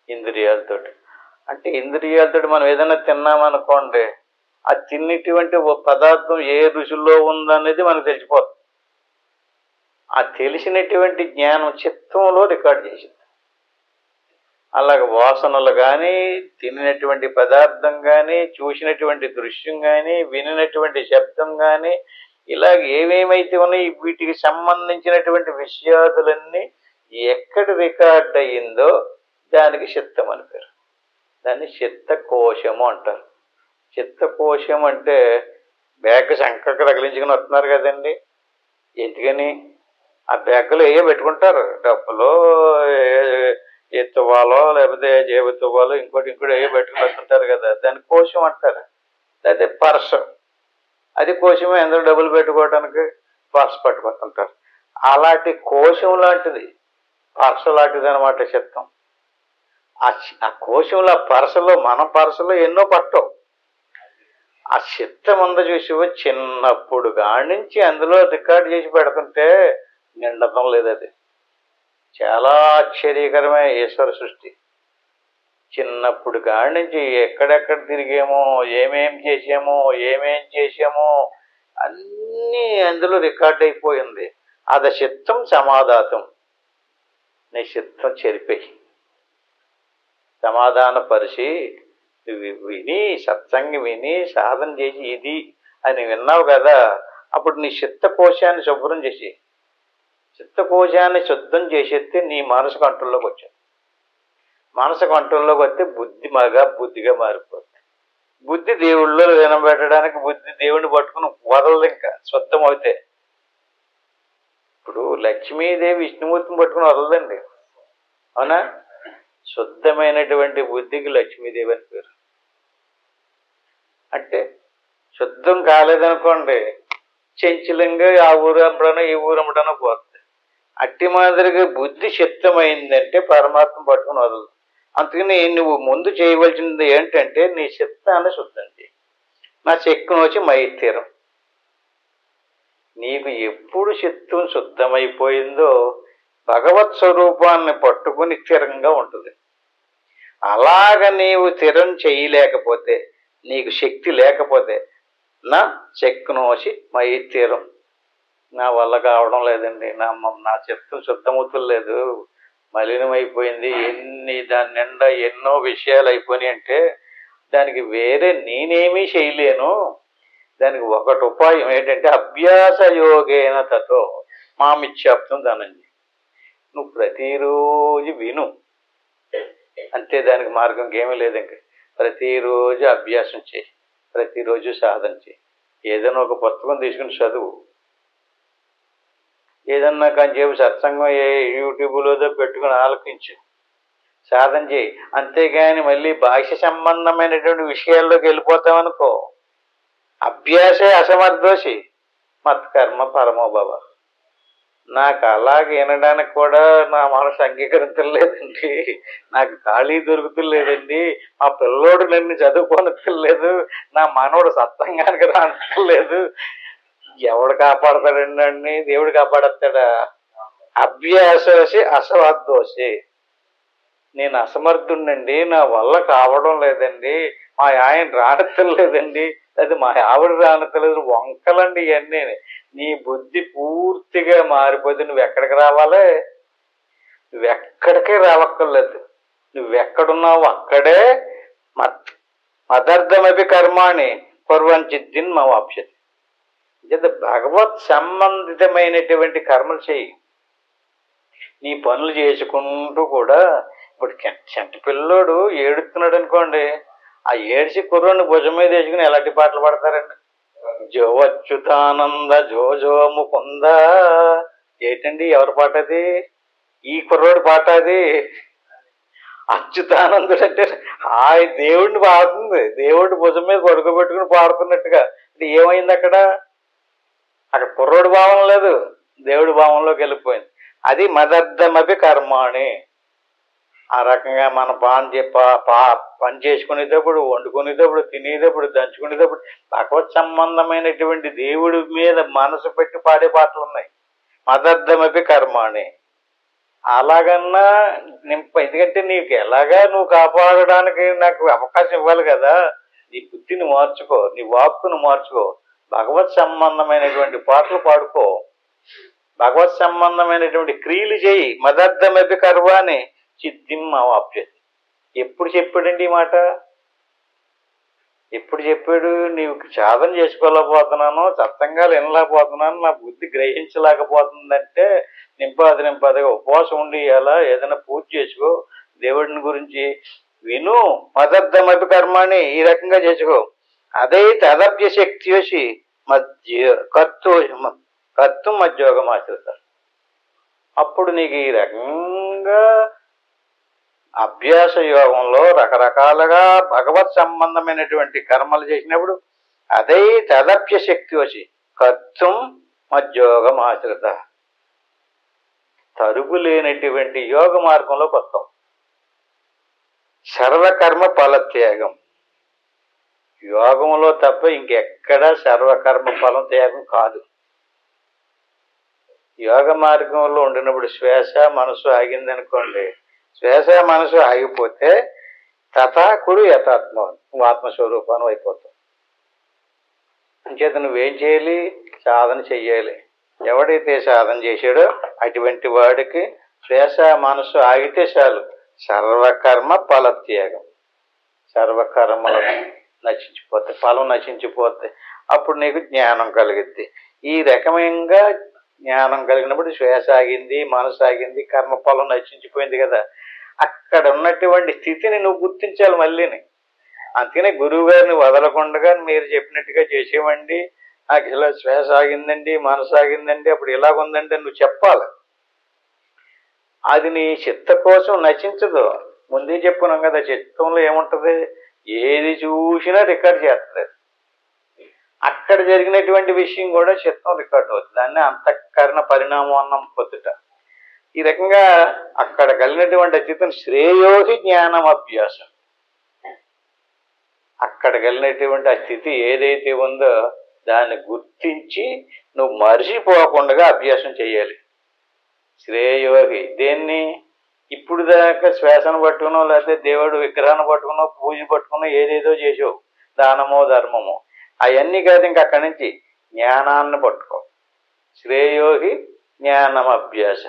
ఇంద్రియాలతోటి. అంటే ఇంద్రియాలతోటి మనం ఏదైనా తిన్నామనుకోండి, ఆ తిన్నటువంటి పదార్థం ఏ రుచిలో ఉందనేది మనకు తెలిసిపోతుంది. ఆ తెలిసినటువంటి జ్ఞానం చిత్తంలో రికార్డ్ చేసింది. అలాగ వాసనలు కానీ, తినినటువంటి పదార్థం కానీ, చూసినటువంటి దృశ్యం కానీ, వినినటువంటి శబ్దం కానీ, ఇలాగ ఏమేమైతే ఉన్నాయి వీటికి సంబంధించినటువంటి విషయాదులన్నీ ఎక్కడ రికార్డ్ అయ్యిందో దానికి చిత్తం అని పేరు. దాన్ని చిత్తకోశము అంటారు. చిత్తకోశం అంటే బ్యాగ్ సంకకు తగిలించుకుని వస్తున్నారు కదండి. ఎందుకని? ఆ బ్యాగ్లో ఏవో పెట్టుకుంటారు, డబ్బులో ఎత్తువాలో లేకపోతే జేబుతువాలో ఇంకోటి ఏవో పెట్టుకుని వస్తుంటారు కదా, దాన్ని కోశం అంటారు. లేకపోతే పర్సు, అది కోశమే. ఎందులో డబ్బులు పెట్టుకోవడానికి పర్సు పట్టుకొస్తుంటారు. అలాంటి కోశం లాంటిది, పర్సు లాంటిది అనమాట చిత్తం. ఆ కోశంలో పర్సులో, మన పర్సులో ఎన్నో పట్టవు. ఆ చిత్తం ఉంద చూసి చిన్నప్పుడు కాడి నుంచి అందులో రికార్డ్ చేసి పెడుతుంటే నిండటం లేదు. అది చాలా ఆశ్చర్యకరమైన ఈశ్వర సృష్టి. చిన్నప్పుడు కాడి నుంచి ఎక్కడెక్కడ తిరిగామో, ఏమేం చేసామో అన్నీ అందులో రికార్డ్ అయిపోయింది. అది చిత్తం సమాధాతం. నీ చిత్తం చెరిపేయి, సమాధానపరిచి విని, సత్సంగి విని, సాధన చేసి ఇది అని విన్నావు కదా, అప్పుడు నీ చిత్తకోశాన్ని శుభ్రం చేసి, చిత్తకోశాన్ని శుద్ధం చేసేస్తే నీ మనసు కంట్రోల్లోకి వచ్చావు. మనసు కంట్రోల్లోకి వస్తే బుద్ధిగా మారిపోతుంది. బుద్ధి దేవుళ్ళలో వినబెట్టడానికి బుద్ధి దేవుడిని పట్టుకుని వదలదు. ఇంకా శుద్ధం అవుతే. ఇప్పుడు లక్ష్మీదేవి విష్ణుమూర్తిని పట్టుకుని వదలదండి, అవునా? శుద్ధమైనటువంటి బుద్ధికి లక్ష్మీదేవి అని పేరు. అంటే శుద్ధం కాలేదనుకోండి, చంచలంగా ఆ ఊరు అమ్మడనో ఈ ఊరు అమ్మడనో పోతుంది. అట్టి మాదిరిగా బుద్ధి చిత్తమైందంటే పరమాత్మ పట్టుకుని వదలదు. అందుకని నువ్వు ముందు చేయవలసింది ఏంటంటే నీ చిత్తాన్ని శుద్ధం చేయి. నా చెక్కును వచ్చి మైతీరం. నీకు ఎప్పుడు చిత్తం శుద్ధమైపోయిందో భగవత్ స్వరూపాన్ని పట్టుకుని స్థిరంగా ఉంటుంది. అలాగ నీవు స్థిరం చేయలేకపోతే, నీకు శక్తి లేకపోతే, నా చెక్కునోసి మైతీరం, నా వల్ల కావడం లేదండి, నా చిత్తం శుద్ధమవుతులేదు, మలినమైపోయింది, దాని నిండా ఎన్నో విషయాలు అయిపోయినాయి అంటే దానికి వేరే నేనేమీ చేయలేను. దానికి ఒకటి ఉపాయం ఏంటంటే అభ్యాస యోగేన తతో మామిచ్చాప్తం ధనంజయ. నువ్వు ప్రతిరోజు విను అంతే, దానికి మార్గం ఏమీ లేదు. ఇంక ప్రతిరోజు అభ్యాసం చేయి, ప్రతిరోజు సాధన చేయి. ఏదైనా ఒక పుస్తకం తీసుకుని చదువు, ఏదన్నా కొంచెంసేపు సత్సంగం యూట్యూబ్లో పెట్టుకుని ఆలోచించు, సాధన చేయి. అంతేగాని మళ్ళీ భాష సంబంధమైనటువంటి విషయాల్లోకి వెళ్ళిపోతామనుకో, అభ్యాసే అసమర్థోషి మత్కర్మ పరమోభవ. నాకు అలాగే వినడానికి కూడా నా మనసు అంగీకరించలేదండి, నాకు ఖాళీ దొరుకుతులేదండి, మా పిల్లోడు నన్ను చదువుకోనక్కర్లేదు, నా మనోడు సత్సంగానికి రానక్కర్లేదు. ఎవడు కాపాడతాడండి అన్ని? దేవుడు కాపాడతాడా? అభ్యాసోసి అసమర్థోషి. నేను అసమర్థుండండి, నా వల్ల కావడం లేదండి, మా ఆయన రానక్కర్లేదండి, అది మా ఆవిడ రానక్కర్లేదు, వంకలండి ఇవన్నీ. నీ బుద్ధి పూర్తిగా మారిపోతే నువ్వు ఎక్కడికి రావాలి? నువ్వెక్కడికే రావక్కర్లేదు. నువ్వెక్కడున్నావు అక్కడే మదర్థమపి కర్మాణి కుర్వంచిద్దిన్ మవాప్యతి. భగవత్ సంబంధితమైనటువంటి కర్మలు చేయి. నీ పనులు చేసుకుంటూ కూడా, ఇప్పుడు చెంట పిల్లోడు ఏడుస్తున్నాడు అనుకోండి, ఆ ఏడ్చి కుర్రోని భుజం మీద వేసుకుని ఎలాంటి పాటలు పాడతారండి? జో అచ్యుతానంద జో జో ముకుంద. ఏంటండి ఎవరి పాట అది? ఈ కుర్రోడి పాట అది. అచ్యుతానందుడు అంటే దేవుడిని పాడుతుంది, దేవుడి భుజం మీద పడుకోబెట్టుకుని పాడుతున్నట్టుగా. అంటే ఏమైంది అక్కడ? అక్కడ కుర్రోడి భావం లేదు, దేవుడి భావంలోకి వెళ్ళిపోయింది. అది మదర్థమపి కర్మాణి. ఆ రకంగా మన పని చేసుకునేటప్పుడు, వండుకునేటప్పుడు, తినేటప్పుడు, దంచుకునేటప్పుడు భగవత్ సంబంధమైనటువంటి దేవుడి మీద మనసు పెట్టి పాడే పాటలు ఉన్నాయి. మదర్థమపి కర్మాణి. అలాగన్నా ఎందుకంటే నీకు ఎలాగా నువ్వు కాపాడడానికి నాకు అవకాశం ఇవ్వాలి కదా. నీ బుద్ధిని మార్చుకో, నీ వాక్కును మార్చుకో, భగవత్ సంబంధమైనటువంటి పాటలు పాడుకో, భగవత్ సంబంధమైనటువంటి క్రియలు చేయి. మదర్థమపి కర్వాణి సిద్ధిం అవాప్యతి. ఎప్పుడు చెప్పాడండి ఈ మాట? ఎప్పుడు చెప్పాడు? నీవు సాధన చేసుకోలేకపోతున్నాను, సత్సంగాలు వినలేకపోతున్నాను, నా బుద్ధి గ్రహించలేకపోతుందంటే నింపాదిగా ఉపవాసం ఉండి అలా ఏదైనా పూజ చేసుకో, దేవుడిని గురించి విను. మదర్థమపి కర్మాని ఈ రకంగా చేసుకో. అదైతే అదభ్య శక్తి వచ్చి కర్తం మధ్యోగం ఆచరిస్తారు. అప్పుడు నీకు ఈ రకంగా అభ్యాస యోగంలో రకరకాలుగా భగవత్ సంబంధమైనటువంటి కర్మలు చేసినప్పుడు అదే తదప్య శక్తి వచ్చి కర్తం మధ్యోగం ఆచరిత. తరుగు లేనటువంటి యోగ మార్గంలోకి వస్తాం. సర్వకర్మ ఫలత్యాగం. యోగంలో తప్ప ఇంకెక్కడా సర్వకర్మ ఫలం త్యాగం కాదు. యోగ మార్గంలో ఉండినప్పుడు శ్వాస మనసు ఆగిందనుకోండి, శ్వాస మనసు ఆగిపోతే తథాకుడు యథాత్మ, నువ్వు ఆత్మస్వరూపాన్ని అయిపోతావు. అంచేత నువ్వేం చేయాలి? సాధన చెయ్యాలి. ఎవడైతే సాధన చేశాడో అటువంటి వాడికి శ్వాస మనసు ఆగితే చాలు, సర్వకర్మ ఫలత్యాగం. సర్వకర్మలు నశించిపోతాయి, ఫలం నశించిపోతాయి. అప్పుడు నీకు జ్ఞానం కలిగిద్ది. ఈ రకమంగా జ్ఞానం కలిగినప్పుడు శ్వాస ఆగింది, మనసు ఆగింది, కర్మఫలం నశించిపోయింది కదా. అక్కడ ఉన్నటువంటి స్థితిని నువ్వు గుర్తించాలి మళ్ళీని. అందుకనే గురువు గారిని వదలకుండా మీరు చెప్పినట్టుగా చేసేవండి, నాకు ఇలా శ్వాస ఆగిందండి, మనసు ఆగిందండి, అప్పుడు ఇలాగుందండి నువ్వు చెప్పాలి. అది నీ చిత్త కోసం నశించదు. ముందే చెప్పుకున్నాం కదా, చిత్తంలో ఏముంటది? ఏది చూసినా రికార్డ్ చేస్తుంది. అక్కడ జరిగినటువంటి విషయం కూడా చిత్తం రికార్డ్ అవుతుంది. దాన్ని అంతఃకరణ పరిణామం అన్నం పొద్దుట. ఈ రకంగా అక్కడ కలిగినటువంటి చిత్తం శ్రేయోహి జ్ఞానం అభ్యాసం. అక్కడ కలిగినటువంటి ఆ స్థితి ఏదైతే ఉందో దాన్ని గుర్తించి నువ్వు మరిచిపోకుండా అభ్యాసం చేయాలి. శ్రేయోహి దేన్ని? ఇప్పుడు దాకా శ్వాసను పట్టుకున్నావు, లేకపోతే దేవుడు విగ్రహాన్ని పట్టుకున్నావు, పూజ పట్టుకున్నావు, ఏదేదో చేసావు, దానమో ధర్మమో, అవన్నీ కాదు. ఇంకా అక్కడి నుంచి జ్ఞానాన్ని పట్టుకో. శ్రేయోహి జ్ఞానం అభ్యాస.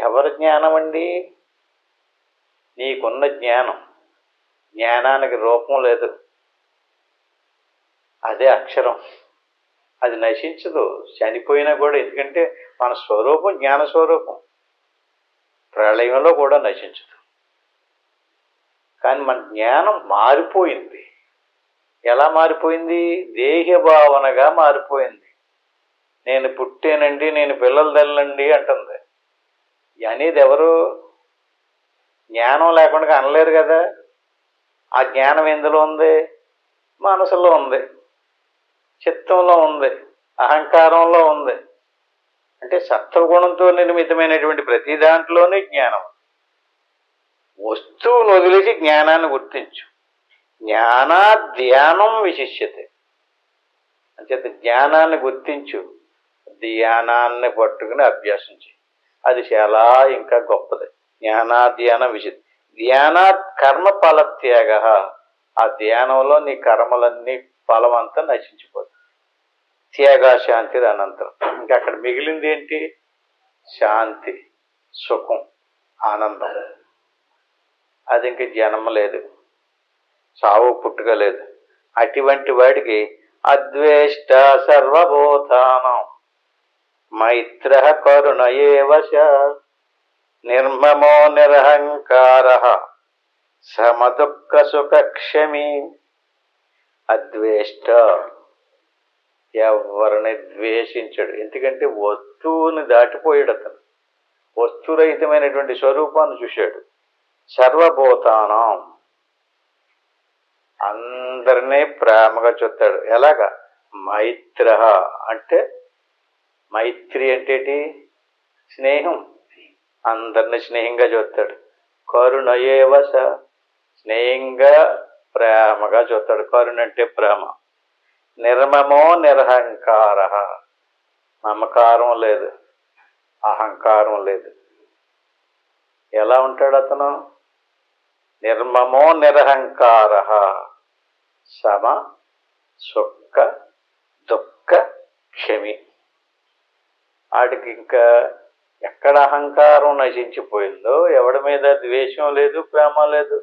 ఎవరి జ్ఞానం అండి? నీకున్న జ్ఞానం. జ్ఞానానికి రూపం లేదు, అదే అక్షరం. అది నశించదు, చనిపోయినా కూడా. ఎందుకంటే మన స్వరూపం జ్ఞాన స్వరూపం, ప్రళయంలో కూడా నశించదు. కానీ మన జ్ఞానం మారిపోయింది. ఎలా మారిపోయింది? దేహ భావనగా మారిపోయింది. నేను పుట్టానండి, నేను పిల్లలు తల్లండి అంటుంది. అనేది ఎవరు? జ్ఞానం లేకుండా అనలేరు కదా. ఆ జ్ఞానం ఎందులో ఉంది? మనసులో ఉంది, చిత్తంలో ఉంది, అహంకారంలో ఉంది. అంటే సత్వగుణంతో నిర్మితమైనటువంటి ప్రతి దాంట్లోనే జ్ఞానం. వస్తువును వదిలేసి జ్ఞానాన్ని గుర్తించు. జ్ఞానాధ్యానం విశిష్యతే. అంచేత జ్ఞానాన్ని గుర్తించు, ధ్యానాన్ని పట్టుకుని అభ్యాసం చేయి. అది చాలా ఇంకా గొప్పది. జ్ఞానాధ్యానం విశిష్ట. ధ్యానాత్ కర్మ ఫలత్యాగ. ఆ ధ్యానంలో నీ కర్మలన్నీ ఫలం అంతా నశించిపోతుంది. త్యాగా శాంతి అనంతరం. ఇంకా అక్కడ మిగిలింది ఏంటి? శాంతి, సుఖం, ఆనందం. అది ఇంక జన్మ లేదు, సావు పుట్టుక లేదు. అటువంటి వాడికి అద్వేష్ట సర్వభూతానం మైత్ర కరుణ ఏవ చ నిర్మమో నిరహంకార సమదుఃఖ సుఖ క్షమి అద్వేష్ట, ఎవరిని ద్వేషించడు. ఎందుకంటే వస్తువుని దాటిపోయాడు అతను, వస్తురహితమైనటువంటి స్వరూపాన్ని చూశాడు. సర్వభూతానం, అందరినీ ప్రేమగా చూస్తాడు. ఎలాగా? మైత్ర అంటే, మైత్రి అంటే స్నేహం, అందరినీ స్నేహంగా చూస్తాడు. కరుణయేవస, స్నేహంగా ప్రేమగా చూస్తాడు. కరుణ అంటే ప్రేమ. నిర్మమో నిరహంకార, మమకారం లేదు, అహంకారం లేదు. ఎలా ఉంటాడు అతను? నిర్మమో నిరహంకార, సమ సుఖ దుఃఖ క్షమి. వాడికి ఇంకా ఎక్కడ అహంకారం నశించిపోయిందో, ఎవడి మీద ద్వేషం లేదు, ప్రేమ లేదు.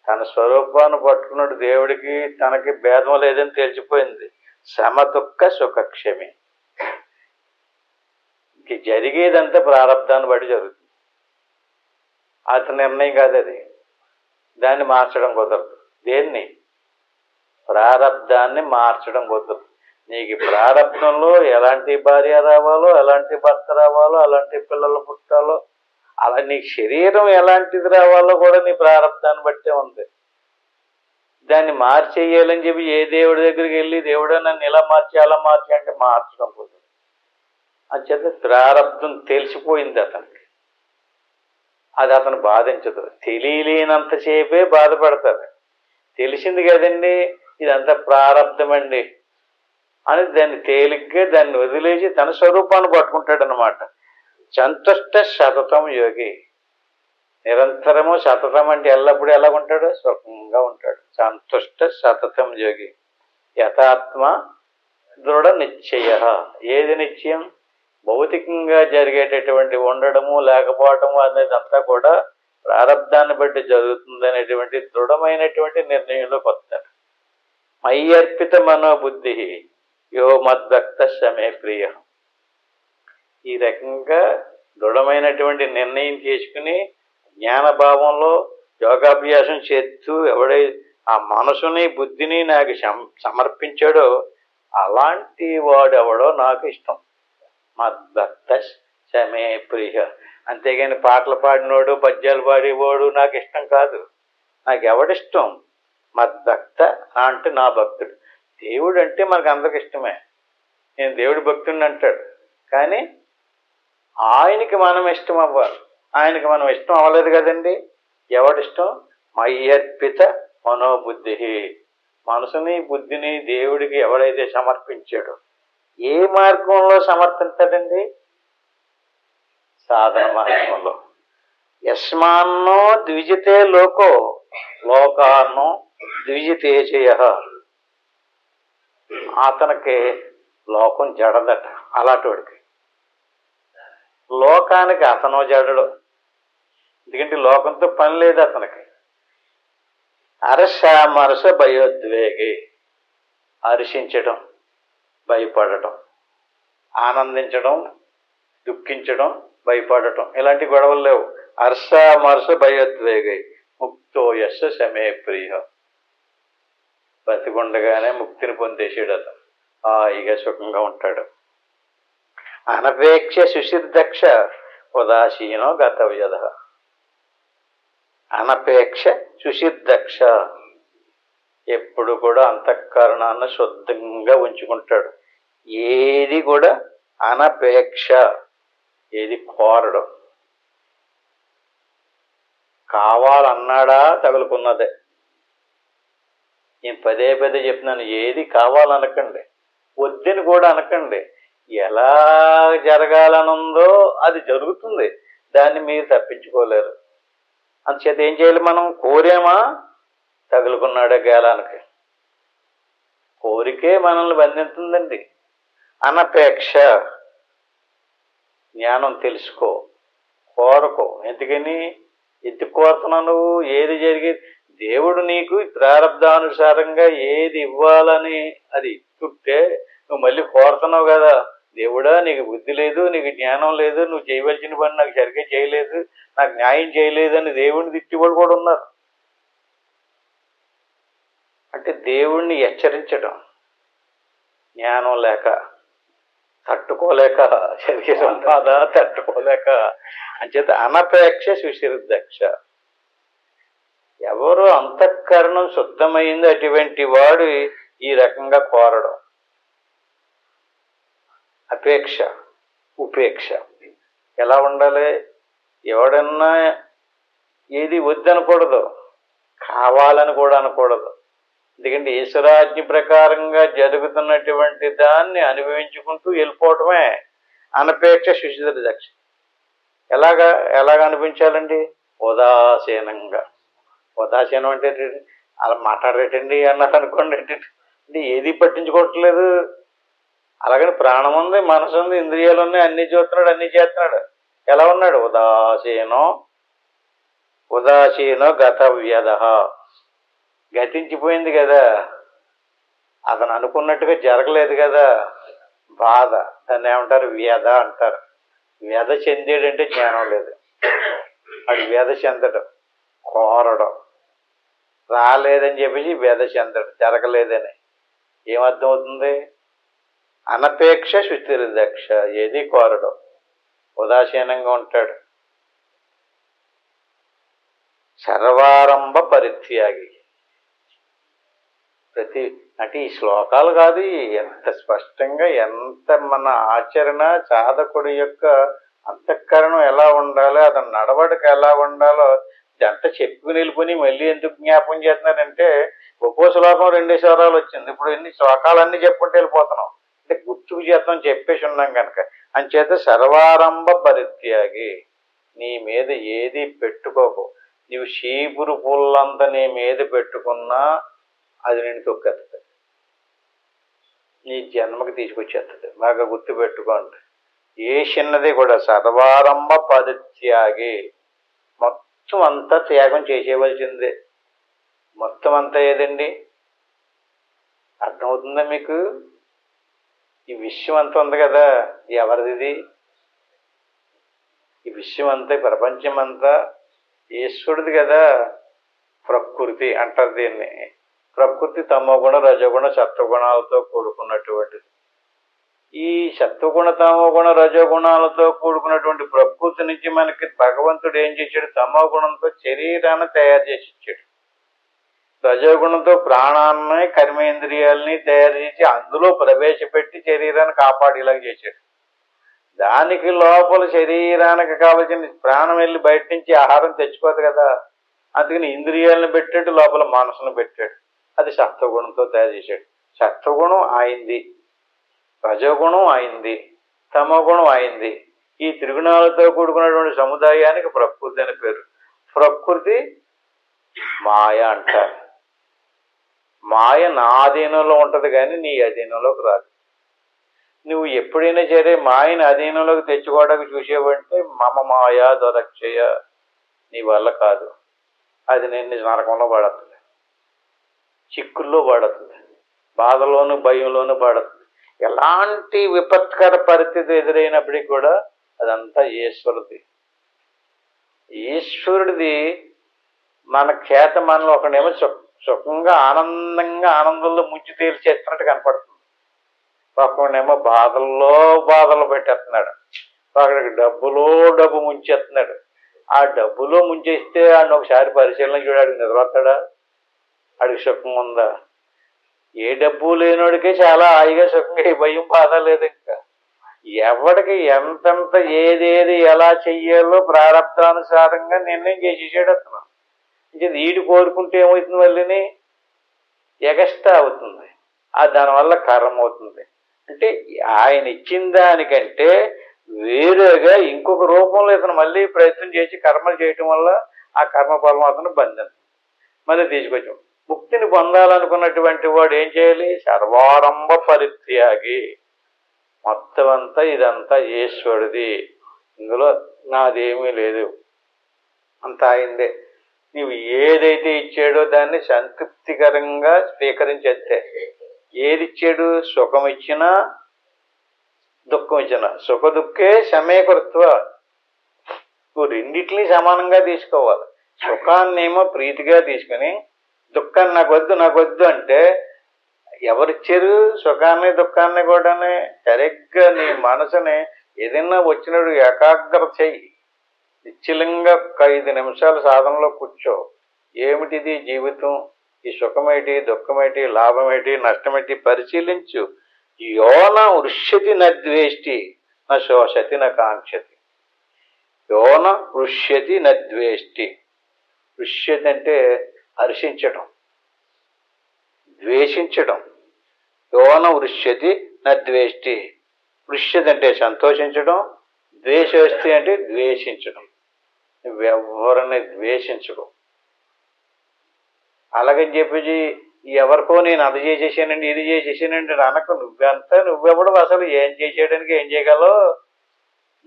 తన స్వరూపాన్ని పట్టుకున్నాడు. దేవుడికి తనకి భేదం లేదని తెలిసిపోయింది. సమ దుఃఖ సుఖ క్షమి. ఇంక జరిగేదంతా ప్రారంధాన్ని బట్టి జరుగుతుంది. అతని నిర్ణయం కాదు అది, దాన్ని మార్చడం కుదరదు. దేన్ని? ప్రారంధాన్ని మార్చడం కుదరదు. నీకు ప్రారంధంలో ఎలాంటి భార్య రావాలో, ఎలాంటి భర్త రావాలో, ఎలాంటి పిల్లలు పుట్టాలో, అలా నీ శరీరం ఎలాంటిది రావాలో కూడా నీ ప్రారంధాన్ని బట్టే ఉంది. దాన్ని మార్చేయాలని చెప్పి ఏ దేవుడి దగ్గరికి వెళ్ళి దేవుడా నన్ను ఇలా మార్చి అలా మార్చి అంటే మార్చడం కుదరదు. అంచేత ప్రారంధం తెలిసిపోయింది అతనికి, అది అతను బాధించదు. తెలియలేనంతసేపే బాధపడతారు. తెలిసింది కదండి ఇదంతా ప్రారంధమండి అని దాన్ని తేలిగ్గా దాన్ని వదిలేసి తన స్వరూపాన్ని పట్టుకుంటాడు అన్నమాట. సంతుష్ట సతతం యోగి, నిరంతరము సతతం అంటే ఎల్లప్పుడూ ఎలా ఉంటాడు? సుఖంగా ఉంటాడు. సంతుష్ట సతతం యోగి. యథాత్మ దృఢ నిశ్చయ. ఏది నిశ్చయం? భౌతికంగా జరిగేటటువంటి ఉండడము లేకపోవటము అనేది అంతా కూడా ప్రారంధాన్ని బట్టి జరుగుతుంది అనేటువంటి దృఢమైనటువంటి నిర్ణయంలోకి వస్తాడు. మయ్యర్పిత మనోబుద్ధి యో మద్భక్త శమే ప్రియ. ఈ రకంగా దృఢమైనటువంటి నిర్ణయం చేసుకుని జ్ఞానభావంలో యోగాభ్యాసం చేస్తూ ఎవడై ఆ మనసుని బుద్ధిని నాకు సమర్పించాడో అలాంటి వాడు ఎవడో నాకు ఇష్టం. మద్భక్త శమే ప్రియ. అంతేగాని పాటలు పాడినోడు పద్యాలు పాడేవాడు నాకు ఇష్టం కాదు. నాకు ఎవడిష్టం? మద్భక్త అంటే నా భక్తుడు. దేవుడు అంటే మనకు అందరికి ఇష్టమే. నేను దేవుడి భక్తుడిని అంటాడు, కానీ ఆయనకి మనం ఇష్టం అవ్వాలి. ఆయనకి మనం ఇష్టం అవ్వలేదు కదండి. ఎవడిష్టం? మయ్యర్పిత మనోబుద్ధి. మనసుని బుద్ధిని దేవుడికి ఎవడైతే సమర్పించాడో, ఏ మార్గంలో సమర్పించాడండి? సాధన మార్గంలో. యస్మాన్నో ద్విజితే లోకో లోకాన్నో ద్విజితే చేయ. అతనికి లోకం జడదట. అలాంటివాడికి లోకానికి అతను జడడు. ఎందుకంటే లోకంతో పని లేదు అతనికి. అరస భయోద్వేగి, హర్షించడం, భయపడటం, ఆనందించడం, దుఃఖించడం, భయపడటం, ఇలాంటి గొడవలు లేవు. హర్ష భయోద్వేగి ముక్తో యశ శమే ప్రియ. బతికుండగానే ముక్తిని పొందేసాడు అతను. హాయిగా సుఖంగా ఉంటాడు. అనపేక్ష సుశిర్దక్ష ఉదాసీనో గతవ్యధ. అనపేక్ష సుశిర్దక్ష, ఎప్పుడు కూడా అంతఃకరణాన్ని శుద్ధంగా ఉంచుకుంటాడు. ఏది కూడా అనపేక్ష, ఏది కోరడం. కావాలన్నాడా తగులుకున్నదే. నేను పదే పదే చెప్తున్నాను, ఏది కావాలనకండి, వద్దని కూడా అనకండి. ఎలా జరగాలనుందో అది జరుగుతుంది. దాన్ని మీరు తప్పించుకోలేరు. అందుచేత ఏం చేయాలి? మనం కోరేమా తగులుకున్నాడే గేలానికి. కోరికే మనల్ని బంధిస్తుందండి. అనపేక్ష, జ్ఞానం తెలుసుకో, కోరకో. ఎందుకని ఎందుకు కోరుతున్నావు నువ్వు? ఏది జరిగేది దేవుడు నీకు ప్రారంధానుసారంగా ఏది ఇవ్వాలని అది ఇస్తుంటే నువ్వు మళ్ళీ కోరుతున్నావు కదా. దేవుడా నీకు బుద్ధి లేదు, నీకు జ్ఞానం లేదు, నువ్వు చేయవలసిన పని నాకు సరిగ్గా చేయలేదు, నాకు న్యాయం చేయలేదు అని దేవుడిని తిట్టేవాళ్ళు కూడా ఉన్నారు. అంటే దేవుణ్ణి హెచ్చరించడం, జ్ఞానం లేక, తట్టుకోలేక, శరీరం బాధ తట్టుకోలేక, అంచేత అనపేక్ష సుశిరదక్ష. ఎవరు అంతఃకరణం శుద్ధమైంది అటువంటి వాడు ఈ రకంగా కోరడం. అపేక్ష, ఉపేక్ష. ఎలా ఉండాలి? ఎవడన్నా ఏది వద్దనకూడదు, కావాలని కూడా అనకూడదు. ఎందుకంటే ఈశ్వరాజ్ఞ ప్రకారంగా జరుగుతున్నటువంటి దాన్ని అనుభవించుకుంటూ వెళ్ళిపోవటమే అనపేక్ష సుశిరదక్ష. ఎలాగా అనిపించాలండి? ఉదాసీనంగా. ఉదాసీనం అంటే అలా మాట్లాడరేటండి అన్నారు అనుకోండి. అంటే ఏది పట్టించుకోవట్లేదు. అలాగని ప్రాణం ఉంది, మనసు ఉంది, ఇంద్రియాలు ఉన్నాయి, అన్ని చూస్తున్నాడు, అన్ని చేస్తున్నాడు. ఎలా ఉన్నాడు? ఉదాసీనో గతవ్యద. గతించిపోయింది కదా, అతను అనుకున్నట్టుగా జరగలేదు కదా, బాధ. దాన్ని ఏమంటారు? వ్యధ అంటారు. వ్యధ చెందేడంటే జ్ఞానం లేదు. వాడు వ్యధ చెందడం, కోరడం. రాలేదని చెప్పేసి వ్యధ చెందడం, జరగలేదని. ఏమర్థమవుతుంది? అనపేక్ష సుస్థిరదక్ష. ఏది కోరడం, ఉదాసీనంగా ఉంటాడు. సర్వారంభ పరిత్యాగి. అంటే ఈ శ్లోకాలు కాదు, ఎంత స్పష్టంగా, ఎంత మన ఆచరణ, సాధకుడి యొక్క అంతఃకరణం ఎలా ఉండాలో, అతని నడవడిక ఎలా ఉండాలో ఇదంతా చెప్పుకుని వెళ్ళిపోయి మళ్ళీ ఎందుకు జ్ఞాపకం చేస్తున్నారంటే, ఒక్కో శ్లోకం 2 స్వరాలు వచ్చింది. ఇప్పుడు ఎన్ని శ్లోకాలన్నీ చెప్పుకుంటూ వెళ్ళిపోతున్నాం. అంటే గుర్తుకు చేద్దాం చెప్పేసి ఉన్నాం కనుక. అంచేత సర్వారంభ పరిత్యాగి. నీ మీద ఏది పెట్టుకోకు. నీవు చీపురు పుల్లంతా నీ మీద పెట్టుకున్నా అది నేను తొక్కేస్తుంది, నీ జన్మకి తీసుకొచ్చేస్తుంది. బాగా గుర్తు పెట్టుకోండి. ఏ చిన్నది కూడా సర్వారంభ పరిత్యాగి. మొత్తం అంతా త్యాగం చేసేవలసిందే. మొత్తం అంతా ఏదండి? అర్థమవుతుందా మీకు? ఈ విశ్వం అంతా ఉంది కదా, ఎవరిది? ఈ విశ్వం అంతా, ప్రపంచం అంతా ఈశ్వరుడిది కదా. ప్రకృతి అంటారు దీన్ని. ప్రకృతి తమోగుణ, రజోగుణ, సత్వగుణాలతో కూడుకున్నటువంటిది. ఈ సత్వగుణ, తమోగుణ, రజోగుణాలతో కూడుకున్నటువంటి ప్రకృతి నుంచి మనకి భగవంతుడు ఏం చేశాడు? తమోగుణంతో శరీరాన్ని తయారు చేసి ఇచ్చాడు. రజోగుణంతో ప్రాణాన్ని, కర్మేంద్రియాలని తయారు చేసి అందులో ప్రవేశపెట్టి శరీరాన్ని కాపాడేలాగా చేశాడు. దానికి లోపల శరీరానికి కావలసిన ప్రాణం వెళ్ళి బయట నుంచి ఆహారం తెచ్చుకోదు కదా, అందుకని ఇంద్రియాలను పెట్టాడు, లోపల మనసును పెట్టాడు. అది సత్వగుణంతో తయారు చేశాడు. సత్వగుణం ఆయింది, రజోగుణం ఆయింది, తమోగుణం ఆయింది. ఈ త్రిగుణాలతో కూడుకున్నటువంటి సముదాయానికి ప్రకృతి అని పేరు. ప్రకృతి మాయ అంటారు. మాయ నా అధీనంలో ఉంటుంది కానీ నీ అధీనంలోకి రాదు. నువ్వు ఎప్పుడైనా సరే మాయని అధీనంలోకి తెచ్చుకోవడానికి చూసేవంటే మమ మాయా దొరక్షయ, నీ వల్ల కాదు. అది నేను నరకంలో పడుతుంది, చిక్కుల్లో పడుతుంది, బాధలోను భయంలోనూ పడుతుంది. ఎలాంటి విపత్కర పరిస్థితి ఎదురైనప్పటికీ కూడా అదంతా ఈశ్వరుది. ఈశ్వరుడిది మన ఖ్యాత మనలో ఒకడేమో సుఖంగా ఆనందంలో ముంచి తేల్చేస్తున్నట్టు కనపడుతుంది. ఒకడేమో బాధలు పెట్టేస్తున్నాడు. ఒకడికి డబ్బు ముంచేస్తున్నాడు. ఆ డబ్బులో ముంచేస్తే ఆడిని ఒకసారి పరిశీలన చూడాడికి నిద్రపోతాడా? ఆడికి సుఖం ఉందా? ఏ డబ్బు లేనోడికే చాలా హాయిగా సుఖంగా ఏ భయం బాధ లేదు. ఇంకా ఎవడికి ఎంతెంత ఏదేది ఎలా చెయ్యాలో ప్రారంభానుసారంగా నిర్ణయం చేసేసాడు అతను. ఇంకా ఈడు కోరుకుంటే ఏమవుతుంది? మళ్ళీని ఎగస్ట్రా అవుతుంది. దానివల్ల కర్మ అవుతుంది. అంటే ఆయన ఇచ్చిన దానికంటే వేరేగా ఇంకొక రూపంలో ఇతను మళ్ళీ ప్రయత్నం చేసి కర్మలు చేయటం వల్ల ఆ కర్మ పరమాత్మను బంధం మళ్ళీ తీసుకొచ్చాం. ముక్తిని పొందాలనుకున్నటువంటి వాడు ఏం చేయాలి? సర్వారంభ పరిత్యాగి. మొత్తం అంతా ఇదంతా ఈశ్వరుడిది, ఇందులో నాదేమీ లేదు, అంతా అయిందే. నీవు ఏదైతే ఇచ్చాడో దాన్ని సంతృప్తికరంగా స్వీకరించేస్తే. ఏది ఇచ్చాడు? సుఖం ఇచ్చినా దుఃఖం ఇచ్చినా సుఖ దుఃఖే సమేకృత్వ. నువ్వు రెండింటినీ సమానంగా తీసుకోవాలి. సుఖాన్నేమో ప్రీతిగా తీసుకుని దుఃఖాన్ని నాకు వద్దు అంటే ఎవరిచ్చారు? సుఖాన్ని దుఃఖాన్ని కూడానే. సరిగ్గా నీ మనసుని ఏదైనా వచ్చినప్పుడు ఏకాగ్రత చెయ్యి. నిశ్చలంగా 5 నిమిషాలు సాధనలో కూర్చో. ఏమిటిది జీవితం? ఈ సుఖమేటి, దుఃఖమేటి, లాభమేటి, నష్టమేటి పరిశీలించు. యోన వృష్యతి నద్వేష్టి నా శోషతి నా కాంక్షతి. యోన వృష్యతి నద్వేష్టి. వృష్యతి అంటే హర్షించటం, ద్వేషించటం. యోన వృష్యతి నద్వేష్టి. వృష్యతి అంటే సంతోషించడం, ద్వేషోస్తి అంటే ద్వేషించడం. నువ్వెవరిని ద్వేషించడం. అలాగని చెప్పేసి ఎవరికో నేను అది చేసేసానండి, ఇది చేసేసానండి అనకు. నువ్వెవడు అసలు ఏం చేసేయడానికి ఏం చేయగలవు?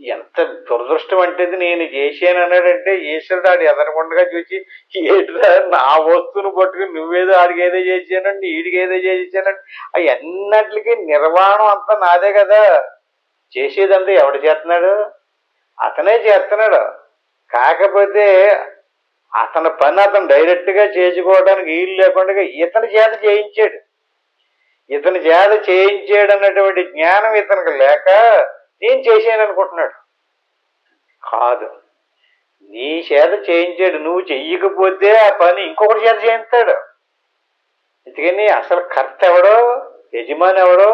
ఎంత దురదృష్టం అంటే నేను చేశాను అన్నాడంటే ఈశ్వరుడు ఆడు ఎదరకుండా చూసి ఏట్రా నా వస్తువును పట్టుకుని నువ్వేదో ఆడికి ఏదో చేసానండి, ఈడికి ఏదో చేసానండి. అవి అన్నిటికీ నిర్వాణం అంతా నాదే కదా. చేసేదంతా ఎవడు చేస్తున్నాడు? అతనే చేస్తున్నాడు. కాకపోతే అతని పని అతను డైరెక్ట్గా చేసుకోవడానికి వీలు లేకుండా ఇతని చేత చేయించాడు. ఇతని చేత చేయించాడు అన్నటువంటి జ్ఞానం ఇతనికి లేక నేను చేశాను అనుకుంటున్నాడు. కాదు, నీ చేత చేయించాడు. నువ్వు చెయ్యకపోతే ఆ పని ఇంకొకటి చేత చేయిస్తాడు. అందుకని అసలు కర్త ఎవడో, యజమాని ఎవడో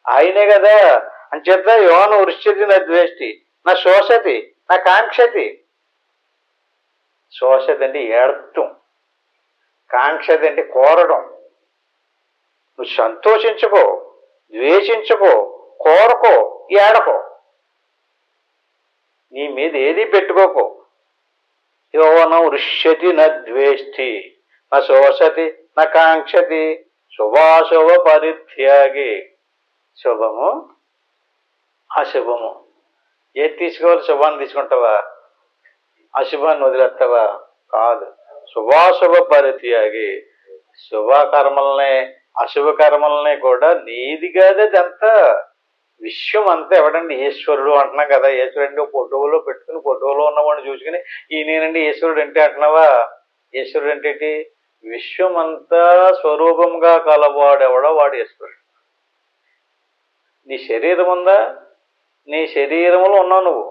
ఆయనే కదా. అంచేత యోన వృష్యతి నా ద్వేష్టి నా శోషతి నా కాంక్షతి. శోషతి అంటే ఏడటం, కాంక్షతి అంటే కోరడం. నువ్వు సంతోషించుకో, ద్వేషించుకో, కోరకో, ఏడకో. నీ మీద ఏది పెట్టుకోకో. యోన వృష్యతి న ద్వేష్టి న శోషతి న కాంక్షతి శుభాశుభ పరిత్యాగి. శుభము అశుభము ఏది తీసుకోవాలి? శుభాన్ని తీసుకుంటావా? అశుభాన్ని వదిలేస్తావా? కాదు. శుభాశుభ పరిత్యాగి. శుభకర్మల్ని అశుభ కర్మల్ని కూడా నీది కాదు. అదంతా విశ్వం అంతా ఎవడండి? ఈశ్వరుడు అంటున్నాం కదా. ఈశ్వరుడు ఫోటోలో పెట్టుకుని ఫోటోలో ఉన్నవాడిని చూసుకుని ఈ నేనండి ఈశ్వరుడు అంటే అంటున్నావా? ఈశ్వరుడు అంటే విశ్వం అంతా స్వరూపంగా కలవాడెవడో వాడు ఈశ్వరుడు. నీ శరీరం ఉందా? నీ శరీరంలో ఉన్నావు నువ్వు.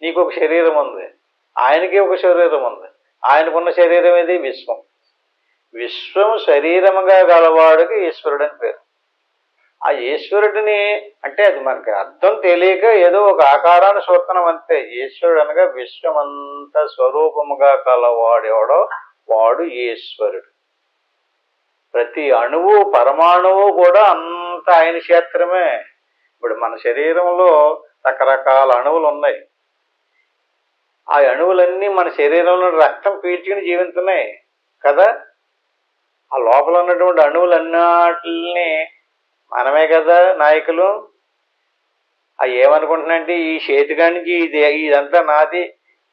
నీకు ఒక శరీరం ఉంది, ఆయనకి ఒక శరీరం ఉంది. ఆయనకున్న శరీరం ఏది? విశ్వం. విశ్వం శరీరముగా గలవాడికి ఈశ్వరుడు అని పేరు. ఆ ఈశ్వరుడిని అంటే అది మనకి అర్థం తెలియక ఏదో ఒక ఆకారాన్ని చూస్తున్నాం అంతే. ఈశ్వరుడు అనగా విశ్వమంతా స్వరూపముగా కలవాడెవడో వాడు ఈశ్వరుడు. ప్రతి అణువు పరమాణువు కూడా అంత ఆయన క్షేత్రమే. ఇప్పుడు మన శరీరంలో రకరకాల అణువులు ఉన్నాయి. ఆ అణువులన్నీ మన శరీరంలో రక్తం పీల్చుకుని జీవిస్తున్నాయి కదా. ఆ లోపల ఉన్నటువంటి అణువులన్నిటిని మనమే కదా నాయకులు. అవి ఏమనుకుంటున్నాయంటే ఈ చేతి కాడి నుంచి ఇదంతా నాది,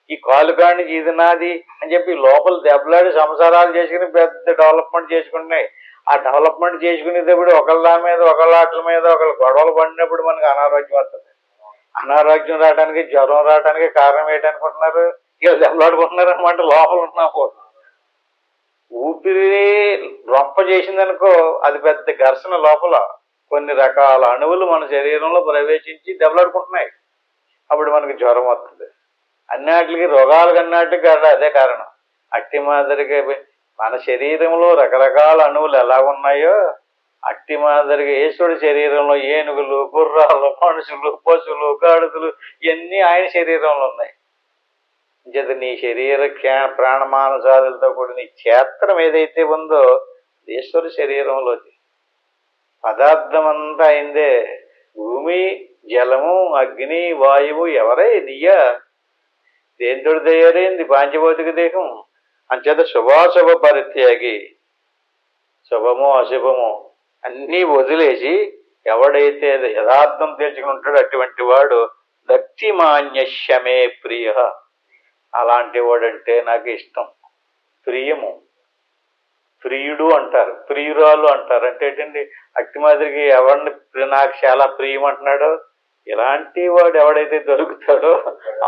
ఈ కాలు కాడి నుంచి ఇది నాది అని చెప్పి లోపల దెబ్బలాడి సంసారాలు చేసుకుని పెద్ద డెవలప్మెంట్ చేసుకుంటున్నాయి. ఆ డెవలప్మెంట్ చేసుకునేటప్పుడు ఒకళ్ళ దాని మీద ఒకళ్ళ ఆటల మీద ఒకళ్ళు గొడవలు పడినప్పుడు మనకు అనారోగ్యం వస్తుంది. అనారోగ్యం రావడానికి, జ్వరం రావడానికి కారణం ఏంటనుకుంటున్నారు? ఇక దెబ్బలాడుకుంటున్నారు అనమాట. లోపల ఉన్నప్పుడు ఊపిరి రొంప చేసిందనుకో అది పెద్ద ఘర్షణ. లోపల కొన్ని రకాల అణువులు మన శరీరంలో ప్రవేశించి దెబ్బలాడుకుంటున్నాయి. అప్పుడు మనకి జ్వరం వస్తుంది. అన్నిటికి రోగాలకు అన్నిటికీ అదే కారణం. అట్టి మాదిరిగా మన శరీరంలో రకరకాల అణువులు ఎలా ఉన్నాయో అట్టి మాదిరిగా ఈశ్వరుడి శరీరంలో ఏనుగులు, గుర్రాలు, మనుషులు, పశువులు, గాడిదలు ఇవన్నీ ఆయన శరీరంలో ఉన్నాయి. చేత నీ శరీర ప్రాణమానసాదులతో కూడా నీ క్షేత్రం ఏదైతే ఉందో ఈశ్వరు శరీరంలోది. పదార్థం అంతా అయిందే. భూమి, జలము, అగ్ని, వాయువు ఎవరే? నీయా. దేంతోడు తయారైంది? పాంచభౌతిక దేహం. అంచేత శుభాశుభ పరిత్యాగి. శుభము అశుభము అన్నీ వదిలేసి ఎవడైతే యథార్థం తెలుసుకుని ఉంటాడో అటువంటి వాడు దక్షిమాన్యశ్యమే ప్రియ. అలాంటి వాడంటే నాకు ఇష్టం. ప్రియము, ప్రియుడు అంటారు, ప్రియురాలు అంటారు. అంటే ఏంటండి? అట్టి మాదిరికి ఎవరిని నాకు చాలా ప్రియం అంటున్నాడు? ఇలాంటి వాడు ఎవడైతే దొరుకుతాడో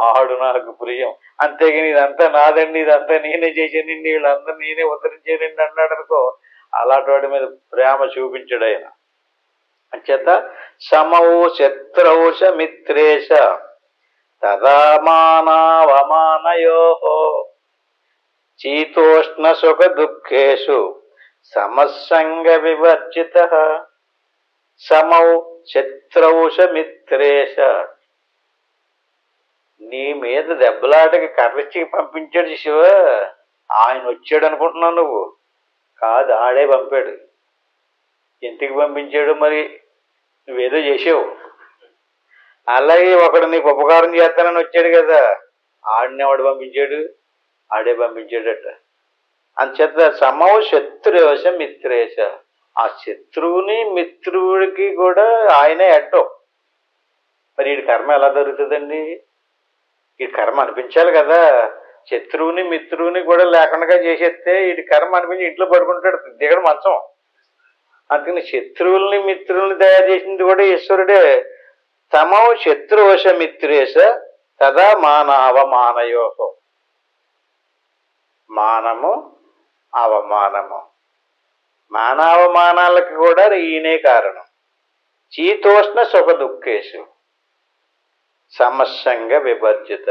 ఆడు నాకు ప్రియం. అంతేగాని ఇదంతా నాదండి, ఇదంతా నేనే చేశానండి, వీళ్ళందరూ నేనే ఉద్ధరించానండి అన్నాడు అనుకో, అలాంటి వాడి మీద ప్రేమ చూపించాడు ఆయన. అంచేత సమౌ శత్రౌష మిత్రేశ తదా మానావమానయో శీతోష్ణ సుఖ దుఃఖేషు సమసంగ వివర్జిత. సమౌ శత్రౌష మిత్రేశ. నీ మీద దెబ్బలాటకి కర్రచ్చి పంపించాడు శివ, ఆయన వచ్చాడు అనుకుంటున్నావు నువ్వు. కాదు, ఆడే పంపాడు. ఎందుకు పంపించాడు మరి? నువ్వేదో చేసావు. అలాగే ఒకడు నీకు ఉపకారం చేస్తానని వచ్చాడు కదా, ఆడిని ఎవడు పంపించాడు? ఆడే పంపించాడట. అంచేత సమౌ శత్రువశ మిత్రేశ. ఆ శత్రువుని మిత్రుడికి కూడా ఆయనే అడ్డం. మరి వీడి కర్మ ఎలా దొరుకుతుందండి? ఈ కర్మ అనిపించాలి కదా. శత్రువుని మిత్రువుని కూడా లేకుండా చేసేస్తే వీడి కర్మ అనిపించి ఇంట్లో పడుకుంటాడు, దిగడు మంచం. అందుకని శత్రువుల్ని మిత్రుల్ని తయారు చేసింది కూడా ఈశ్వరుడే. సమౌ శత్రువశ మిత్రేశ తదా మానవమానయోహో. మానము అవమానము, మానవమానాలకి కూడా ఈయనే కారణం. శీతోష్ణ సుఖ దుఃఖేషు సమస్యంగా విభర్జిత.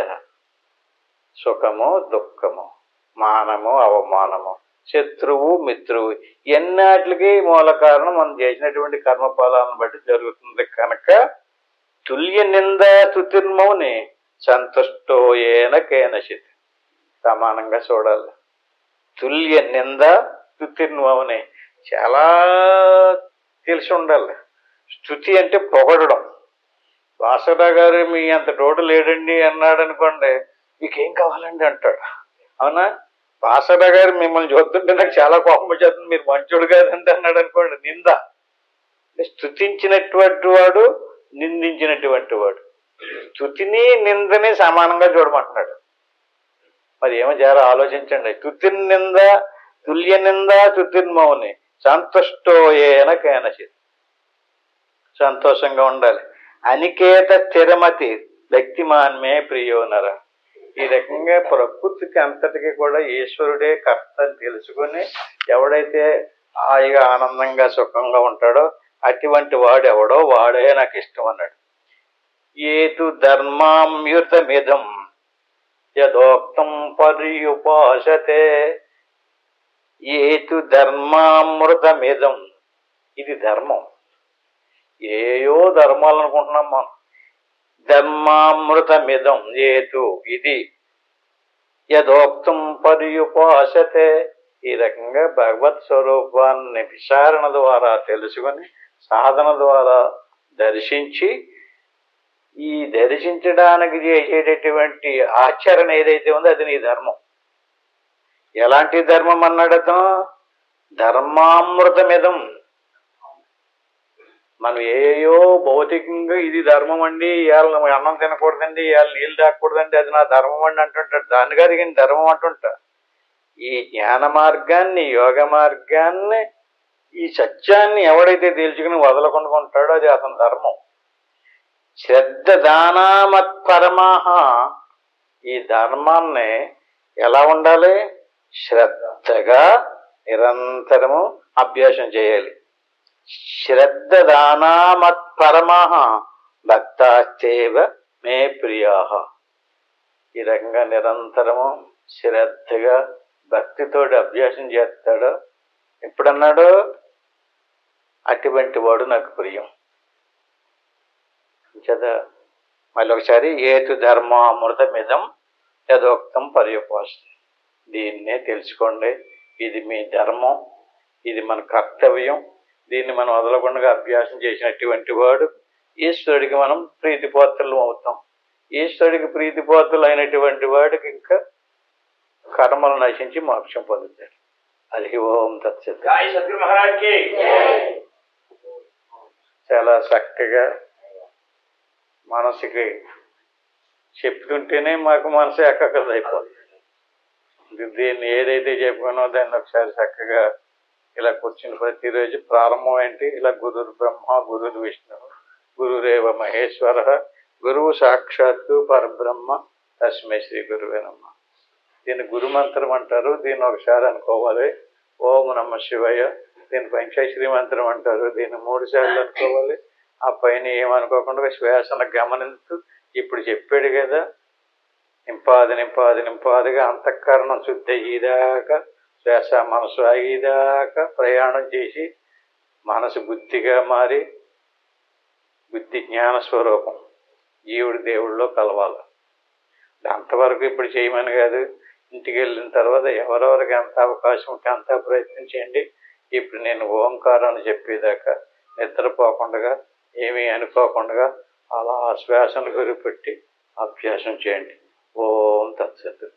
సుఖము దుఃఖము, మానము అవమానము, శత్రువు మిత్రువు, ఎన్నాటికి మూల కారణం మనం చేసినటువంటి కర్మఫలాలను బట్టి జరుగుతుంది కనుక తుల్య నింద స్తుతిర్మౌని సంతుష్టో ఏన కేనచిత్. సమానంగా చూడాలి. తుల్య నింద స్తుతిర్మౌని చాలా తెలిసి ఉండాలి. స్తుతి అంటే పొగడడం. వాసవరావు గారు మీ అంత తోడు లేడండి అన్నాడు అనుకోండి, మీకేం కావాలండి అంటాడు. అవునా? వాసవరావు గారు మిమ్మల్ని చూస్తుంటే నాకు చాలా కోపం వచ్చేస్తుంది, మీరు మంచోడు కాదండి అన్నాడు అనుకోండి, నింద. స్తుతించినటువంటి వాడు, నిందించినటువంటి వాడు. స్తుతిని నిందని సమానంగా చూడమంటున్నాడు. మరి ఏమో జర ఆలోచించండి. స్తుతిర్ నింద తుల్య నింద స్తుతిర్మౌని సంతుష్టో ఏన కేనచిత్. సంతోషంగా ఉండాలి. అనికేత స్థిరమతి వ్యక్తిమాన్మే ప్రియోనర. ఈ రకంగా ప్రకృతికి అంతటికి కూడా ఈశ్వరుడే కర్త అని తెలుసుకుని ఎవడైతే హాయిగా ఆనందంగా సుఖంగా ఉంటాడో అటువంటి వాడు ఎవడో వాడే నాకు ఇష్టం అన్నాడు. ఏతు ధర్మామ్యుతమిదం యథోక్తం పర్యుపాసతే. ఏతు ధర్మామృతమిదం. ఇది ధర్మం. ఏయో ధర్మాలు అనుకుంటున్నాం మనం. ధర్మామృతమిదం ఏతు ఇది యథోక్తం పర్యుపాసతే. ఈ రకంగా భగవత్ స్వరూపాన్ని విచారణ ద్వారా తెలుసుకొని సాధన ద్వారా దర్శించి ఈ దర్శించడానికి చేసేటటువంటి ఆచరణ ఏదైతే ఉందో అది నీ ధర్మం. ఎలాంటి ధర్మం అన్నాడు అతను? ధర్మామృతమిదం. మనం ఏయో భౌతికంగా ఇది ధర్మం అండి, ఇవాళ అన్నం తినకూడదండి, ఇవాళ నీళ్ళు తాగకూడదండి, అది నా ధర్మం అండి అంటుంటాడు. దాని కాదు కానీ ధర్మం అంటుంటా. ఈ జ్ఞాన మార్గాన్ని, యోగ మార్గాన్ని, ఈ సత్యాన్ని ఎవడైతే తేల్చుకుని వదలకుండా ఉంటాడో అది అతని ధర్మం. శ్రద్ధ దానామత్పరమాహ. ఈ ధర్మాన్ని ఎలా ఉండాలి? శ్రద్ధగా నిరంతరము అభ్యాసం చేయాలి. శ్రద్ధ దానామత్పరమాహ భక్తాశ్చైవ మే ప్రియాః. ఈ రకంగా నిరంతరము శ్రద్ధగా భక్తితోటి అభ్యాసం చేస్తాడో ఎప్పుడన్నాడో అటువంటి వాడు నాకు ప్రియం. చదా మళ్ళీ ఒకసారి ఏతు ధర్మామృతమిదం యథోక్తం పర్యుపాసతే. దీన్నే తెలుసుకోండి. ఇది మీ ధర్మం, ఇది మన కర్తవ్యం. దీన్ని మనం వదలకుండా అభ్యాసం చేసినటువంటి వాడు ఈశ్వరుడికి మనం ప్రీతిపాత్రులు అవుతాం. ఈశ్వరుడికి ప్రీతిపాత్రులు అయినటువంటి వాడికి ఇంకా కర్మలు నశించి మోక్షం పొందుతాడు. హరి ఓం తత్సత్. చాలా చక్కగా మనసుకి చెప్తుంటేనే మాకు మనసు ఎక్కకలు అయిపోతుంది. దీన్ని ఏదైతే చెప్పుకున్నో దాన్ని ఒకసారి చక్కగా ఇలా కూర్చుని ప్రతిరోజు ప్రారంభం ఏంటి, ఇలా గురుర్ బ్రహ్మ గురుర్ విష్ణు గురురేవ మహేశ్వర గురువు సాక్షాత్తు పరబ్రహ్మ తస్మై శ్రీ గురువే నమః. దీన్ని గురుమంత్రం అంటారు. దీన్ని ఒకసారి అనుకోవాలి, ఓం నమ శివయ్య. దీన్ని పంచాక్షరి మంత్రం అంటారు. దీన్ని 3 సార్లు అనుకోవాలి. ఆ పైన ఏమనుకోకుండా శ్వాసను గమనిస్తూ ఇప్పుడు చెప్పాడు కదా, నింపాదిగా అంతఃకరణం శుద్ధి అయ్యేదాకా, శ్వాస మనసు ఆగేదాకా ప్రయాణం చేసి మనసు బుద్ధిగా మారి బుద్ధి జ్ఞాన స్వరూపం జీవుడి దేవుళ్ళలో కలవాలి. అంతవరకు ఇప్పుడు చేయమని కాదు, ఇంటికి వెళ్ళిన తర్వాత ఎవరెవరికి ఎంత అవకాశం ఉంటే అంత ప్రయత్నం చేయండి. ఇప్పుడు నేను ఓంకారాన్ని చెప్పేదాకా నిద్రపోకుండా ఏమీ అనుకోకుండా అలా శ్వాసను గురిపెట్టి అభ్యాసం చేయండి. ఓం తత్సత్.